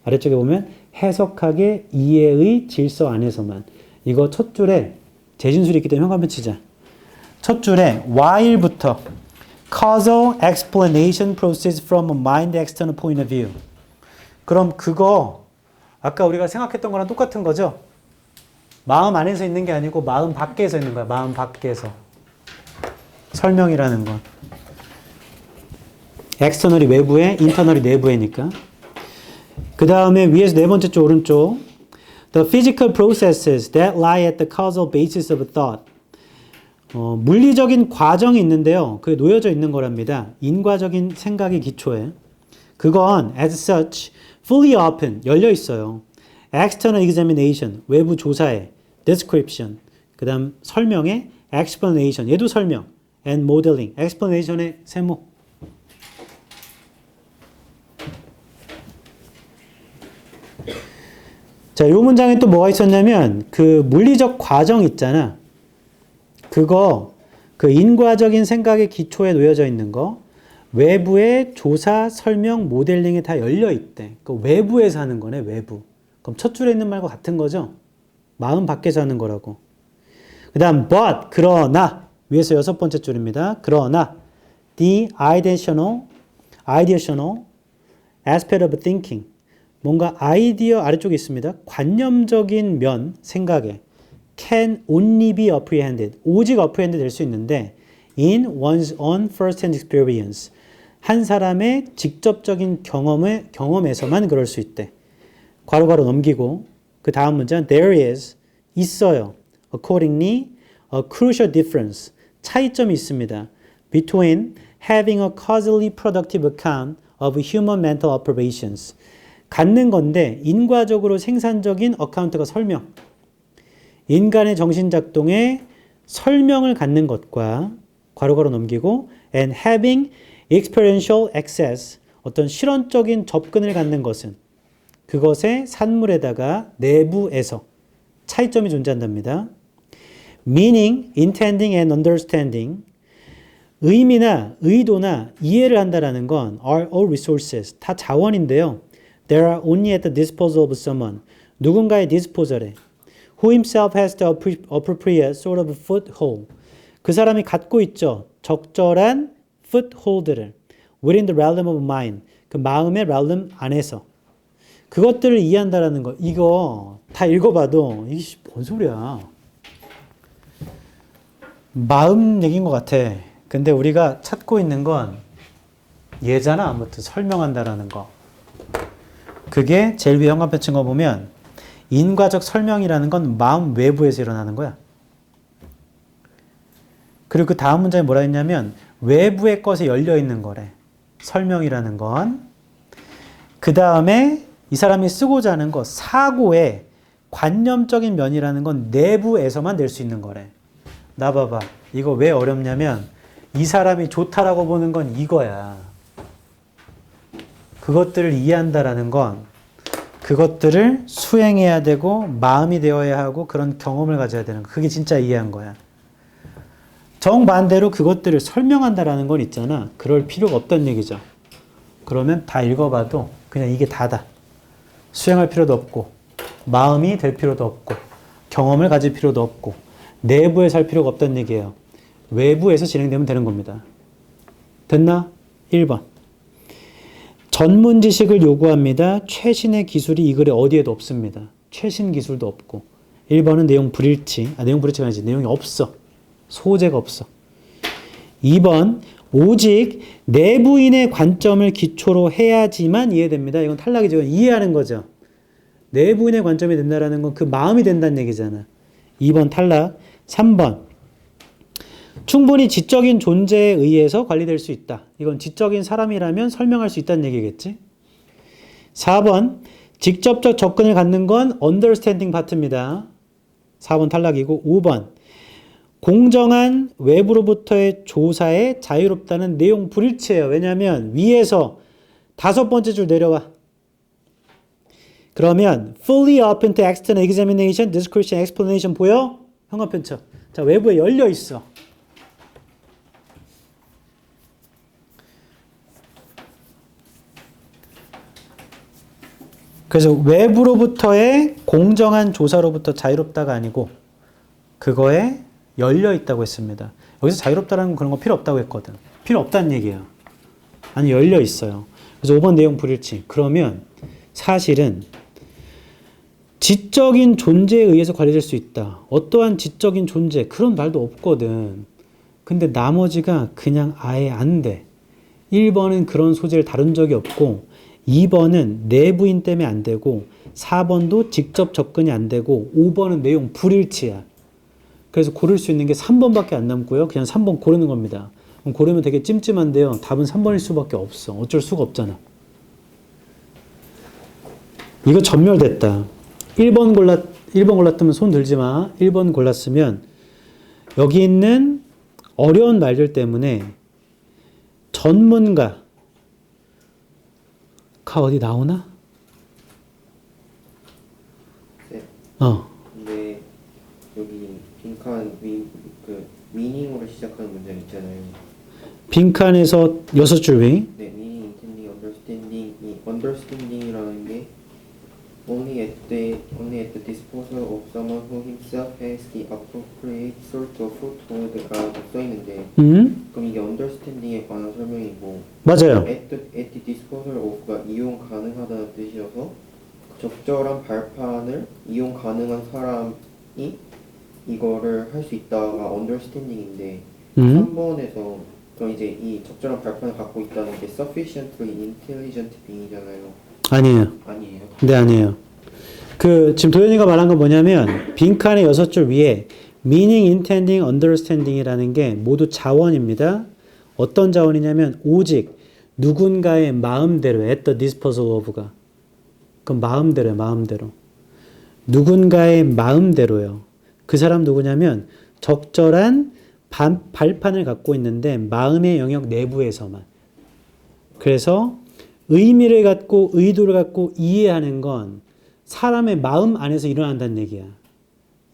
아래쪽에 보면 해석학의 이해의 질서 안에서만. 이거 첫 줄에 재진술이 있기 때문에 현관펜 치자. 첫 줄에 while부터 causal explanation process from a mind external point of view. 그럼 그거 아까 우리가 생각했던 거랑 똑같은 거죠? 마음 안에서 있는 게 아니고 마음 밖에서 있는 거야. 마음 밖에서. 설명이라는 건. external이 외부에, internal이 내부에니까. 그 다음에 위에서 네 번째 쪽 오른쪽. The physical processes that lie at the causal basis of thought. 물리적인 과정이 있는데요. 그게 놓여져 있는 거랍니다. 인과적인 생각의 기초에. 그건 as such, fully open, 열려 있어요. external examination, 외부 조사에. description, 그 다음 설명에 explanation, 얘도 설명. and modeling, explanation의 세모. 자, 이 문장에 또 뭐가 있었냐면 그 물리적 과정 있잖아. 그거 그 인과적인 생각의 기초에 놓여져 있는 거 외부의 조사, 설명, 모델링에 다 열려 있대. 그 외부에서 하는 거네, 외부. 그럼 첫 줄에 있는 말과 같은 거죠? 마음 밖에서 하는 거라고. 그 다음 but, 그러나 위에서 여섯 번째 줄입니다. 그러나 the ideational aspect of thinking 뭔가 아이디어 아래쪽에 있습니다. 관념적인 면, 생각에 can only be apprehended. 오직 apprehend 될 수 있는데 in one's own first-hand experience. 한 사람의 직접적인 경험에서만 그럴 수 있대. 괄호 넘기고 그 다음 문제는 there is 있어요. Accordingly, a crucial difference 차이점이 있습니다. Between having a causally productive account of human mental operations 갖는 건데 인과적으로 생산적인 어카운트가 설명 인간의 정신작동의 설명을 갖는 것과 괄호 넘기고 and having experiential access 어떤 실현적인 접근을 갖는 것은 그것의 산물에다가 내부에서 차이점이 존재한답니다. Meaning, intending and understanding 의미나 의도나 이해를 한다라는 건 are all resources 다 자원인데요. They are only at the disposal of someone 누군가의 disposal에 who himself has the appropriate sort of foothold 그 사람이 갖고 있죠. 적절한 foothold를 within the realm of mind 그 마음의 realm 안에서 그것들을 이해한다라는 거 이거 다 읽어봐도 이게 뭔 소리야. 마음 얘기인 것 같아. 근데 우리가 찾고 있는 건 얘잖아. 아무튼 설명한다라는 거. 그게 제일 위에 현관편 친 거 보면 인과적 설명이라는 건 마음 외부에서 일어나는 거야. 그리고 그 다음 문장에 뭐라 했냐면 외부의 것에 열려 있는 거래. 설명이라는 건. 그 다음에 이 사람이 쓰고자 하는 거 사고의 관념적인 면이라는 건 내부에서만 낼 수 있는 거래. 나 봐봐. 이거 왜 어렵냐면 이 사람이 좋다라고 보는 건 이거야. 그것들을 이해한다라는 건 그것들을 수행해야 되고 마음이 되어야 하고 그런 경험을 가져야 되는 거. 그게 진짜 이해한 거야. 정반대로 그것들을 설명한다라는 건 있잖아. 그럴 필요가 없다는 얘기죠. 그러면 다 읽어봐도 그냥 이게 다다. 수행할 필요도 없고 마음이 될 필요도 없고 경험을 가질 필요도 없고 내부에 살 필요가 없다는 얘기예요. 외부에서 진행되면 되는 겁니다. 됐나? 1번. 전문 지식을 요구합니다. 최신의 기술이 이 글에 어디에도 없습니다. 최신 기술도 없고. 1번은 내용 불일치. 내용 불일치가 아니지. 내용이 없어. 소재가 없어. 2번. 오직 내부인의 관점을 기초로 해야지만 이해됩니다. 이건 탈락이죠. 이해하는 거죠. 내부인의 관점이 된다라는 건 그 마음이 된다는 얘기잖아. 2번 탈락. 3번. 충분히 지적인 존재에 의해서 관리될 수 있다. 이건 지적인 사람이라면 설명할 수 있다는 얘기겠지. 4번. 직접적 접근을 갖는 건 understanding 파트입니다. 4번 탈락이고 5번. 공정한 외부로부터의 조사에 자유롭다는 내용 불일치예요. 왜냐하면 위에서 5번째 줄 내려와. 그러면 fully open to external examination, description, explanation 보여? 현관편 쳐. 자, 외부에 열려 있어. 그래서 외부로부터의 공정한 조사로부터 자유롭다가 아니고 그거에 열려 있다고 했습니다. 여기서 자유롭다라는 건 그런 거 필요 없다고 했거든. 필요 없다는 얘기예요. 아니 열려 있어요. 그래서 5번 내용 불일치. 그러면 사실은 지적인 존재에 의해서 관리될 수 있다. 어떠한 지적인 존재 그런 말도 없거든. 근데 나머지가 그냥 아예 안 돼. 1번은 그런 소재를 다룬 적이 없고 2번은 내부인 때문에 안 되고 4번도 직접 접근이 안 되고 5번은 내용 불일치야. 그래서 고를 수 있는 게 3번밖에 안 남고요. 그냥 3번 고르는 겁니다. 그럼 고르면 되게 찜찜한데요. 답은 3번일 수밖에 없어. 어쩔 수가 없잖아. 이거 전멸됐다. 1번 골랐으면 손 들지 마. 1번 골랐으면 여기 있는 어려운 말들 때문에 전문가 가 어디 나오나?
네.
어.
근데 여기 빈칸 미닝으로 시작하는 문장 있잖아요.
빈칸에서 6줄 위.
네, meaning, intending, understanding. 이 understanding이라는 게 only at the disposal of someone who himself has the appropriate sort of foothold가 써 있는데 그럼 이게 understanding에 관한 설명이고
맞아요.
at the disposal of가 이용 가능하다는 뜻이어서 적절한 발판을 이용 가능한 사람이 이거를 할 수 있다가 understanding인데
음?
3번에서 그럼 이제 이 적절한 발판을 갖고 있다는 게 sufficiently intelligent being이잖아요.
아니에요.
아니에요?
네, 아니에요. 지금 도현이가 말한 건 뭐냐면, 빈칸의 6줄 위에 meaning, intending, understanding이라는 게 모두 자원입니다. 어떤 자원이냐면, 오직 누군가의 마음대로, at the disposal of가. 그건 마음대로요, 마음대로. 누군가의 마음대로요. 그 사람 누구냐면, 적절한 발판을 갖고 있는데, 마음의 영역 내부에서만. 그래서, 의미를 갖고, 의도를 갖고 이해하는 건 사람의 마음 안에서 일어난다는 얘기야.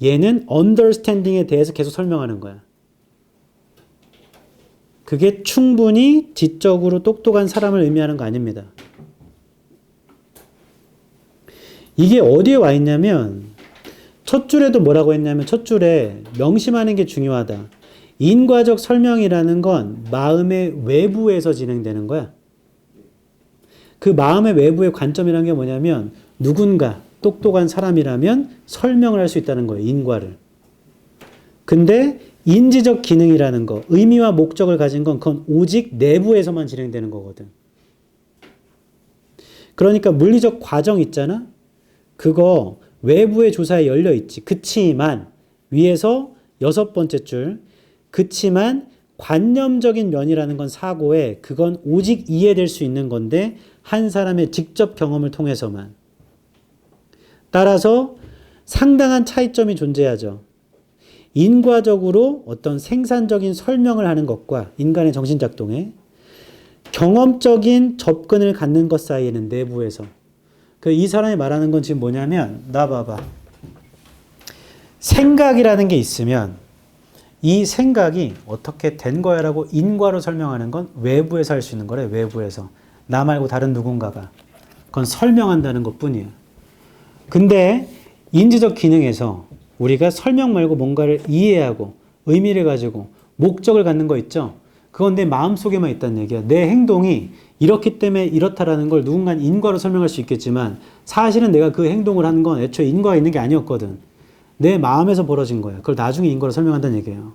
얘는 understanding에 대해서 계속 설명하는 거야. 그게 충분히 지적으로 똑똑한 사람을 의미하는 거 아닙니다. 이게 어디에 와 있냐면 첫 줄에도 뭐라고 했냐면 첫 줄에 명심하는 게 중요하다. 인과적 설명이라는 건 마음의 외부에서 진행되는 거야. 그 마음의 외부의 관점이라는 게 뭐냐면 누군가 똑똑한 사람이라면 설명을 할 수 있다는 거예요. 인과를. 근데 인지적 기능이라는 거, 의미와 목적을 가진 건 그건 오직 내부에서만 진행되는 거거든. 그러니까 물리적 과정 있잖아? 그거 외부의 조사에 열려 있지. 그치만 위에서 6번째 줄 그치만 관념적인 면이라는 건 사고에 그건 오직 이해될 수 있는 건데 한 사람의 직접 경험을 통해서만. 따라서 상당한 차이점이 존재하죠. 인과적으로 어떤 생산적인 설명을 하는 것과 인간의 정신작동에 경험적인 접근을 갖는 것 사이에는 내부에서 이 사람이 말하는 건 지금 뭐냐면 나 봐봐. 생각이라는 게 있으면 이 생각이 어떻게 된 거야 라고 인과로 설명하는 건 외부에서 할 수 있는 거래. 외부에서. 나 말고 다른 누군가가. 그건 설명한다는 것뿐이야. 근데 인지적 기능에서 우리가 설명 말고 뭔가를 이해하고 의미를 가지고 목적을 갖는 거 있죠? 그건 내 마음속에만 있다는 얘기야. 내 행동이 이렇기 때문에 이렇다라는 걸 누군가는 인과로 설명할 수 있겠지만 사실은 내가 그 행동을 하는 건 애초에 인과가 있는 게 아니었거든. 내 마음에서 벌어진 거야. 그걸 나중에 인과로 설명한다는 얘기예요.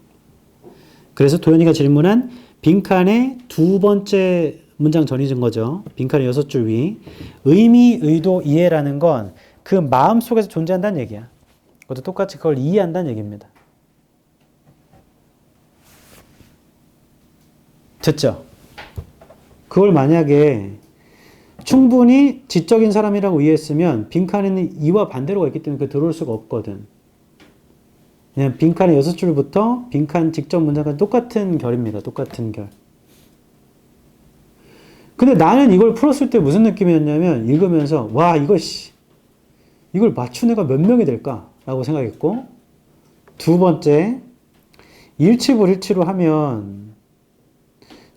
그래서 도현이가 질문한 빈칸의 두 번째 문장 전이진 거죠. 빈칸의 6줄 위. 의미, 의도, 이해라는 건 그 마음 속에서 존재한다는 얘기야. 그것도 똑같이 그걸 이해한다는 얘기입니다. 됐죠? 그걸 만약에 충분히 지적인 사람이라고 이해했으면 빈칸에는 이와 반대로가 있기 때문에 그 들어올 수가 없거든. 그냥 빈칸의 6줄부터 빈칸 직접 문장까지 똑같은 결입니다. 똑같은 결. 근데 나는 이걸 풀었을 때 무슨 느낌이었냐면 읽으면서 와 이걸 맞춘 애가 몇 명이 될까? 라고 생각했고 두 번째 일치불일치로 하면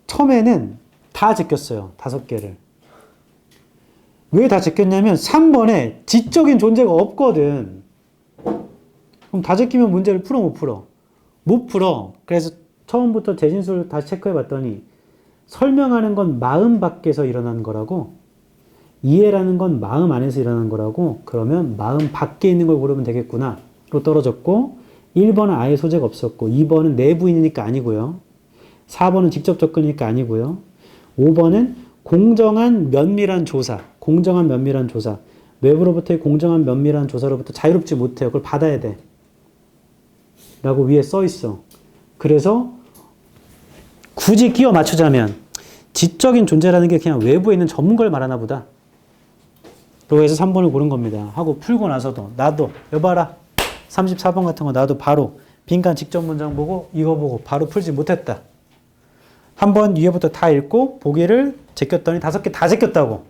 처음에는 다 제꼈어요. 5개를. 왜 다 제꼈냐면 3번에 지적인 존재가 없거든. 그럼 다 제끼면 문제를 풀어 못 풀어? 못 풀어. 그래서 처음부터 재진수를 다시 체크해 봤더니 설명하는 건 마음 밖에서 일어나는 거라고 이해라는 건 마음 안에서 일어나는 거라고 그러면 마음 밖에 있는 걸 고르면 되겠구나 로 떨어졌고 1번은 아예 소재가 없었고 2번은 내부인이니까 아니고요. 4번은 직접 접근이니까 아니고요. 5번은 공정한 면밀한 조사. 공정한 면밀한 조사. 외부로부터의 공정한 면밀한 조사로부터 자유롭지 못해요. 그걸 받아야 돼. 라고 위에 써 있어. 그래서 굳이 끼워 맞추자면 지적인 존재라는 게 그냥 외부에 있는 전문가를 말하나 보다. 그래서 3번을 고른 겁니다. 하고 풀고 나서도 나도 여봐라 34번 같은 거 나도 바로 빈칸 직접 문장 보고 이거 보고 바로 풀지 못했다. 한번 위에부터 다 읽고 보기를 제꼈더니 5개 다 제꼈다고.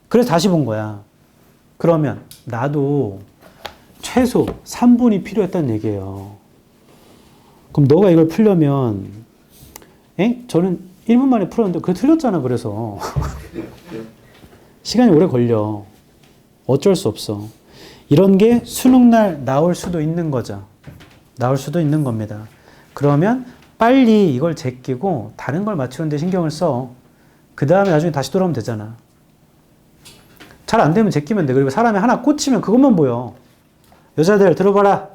그래서 다시 본 거야. 그러면 나도 최소 3분이 필요했다는 얘기예요. 그럼 너가 이걸 풀려면 저는 1분 만에 풀었는데 그게 틀렸잖아. 그래서 시간이 오래 걸려. 어쩔 수 없어. 이런 게 수능날 나올 수도 있는 거죠. 나올 수도 있는 겁니다. 그러면 빨리 이걸 제끼고 다른 걸 맞추는데 신경을 써. 그 다음에 나중에 다시 돌아오면 되잖아. 잘 안 되면 제끼면 돼. 그리고 사람이 하나 꽂히면 그것만 보여. 여자들 들어봐라.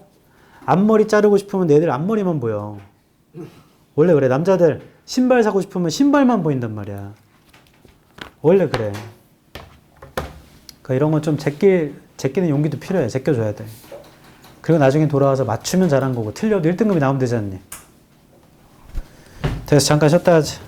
앞머리 자르고 싶으면 애들 앞머리만 보여. 원래 그래. 남자들 신발 사고 싶으면 신발만 보인단 말이야. 원래 그래. 그러니까 이런 건 좀 제끼는 용기도 필요해. 제껴줘야 돼. 그리고 나중에 돌아와서 맞추면 잘한 거고 틀려도 1등급이 나오면 되지 않니? 그래서 잠깐 쉬었다 하지.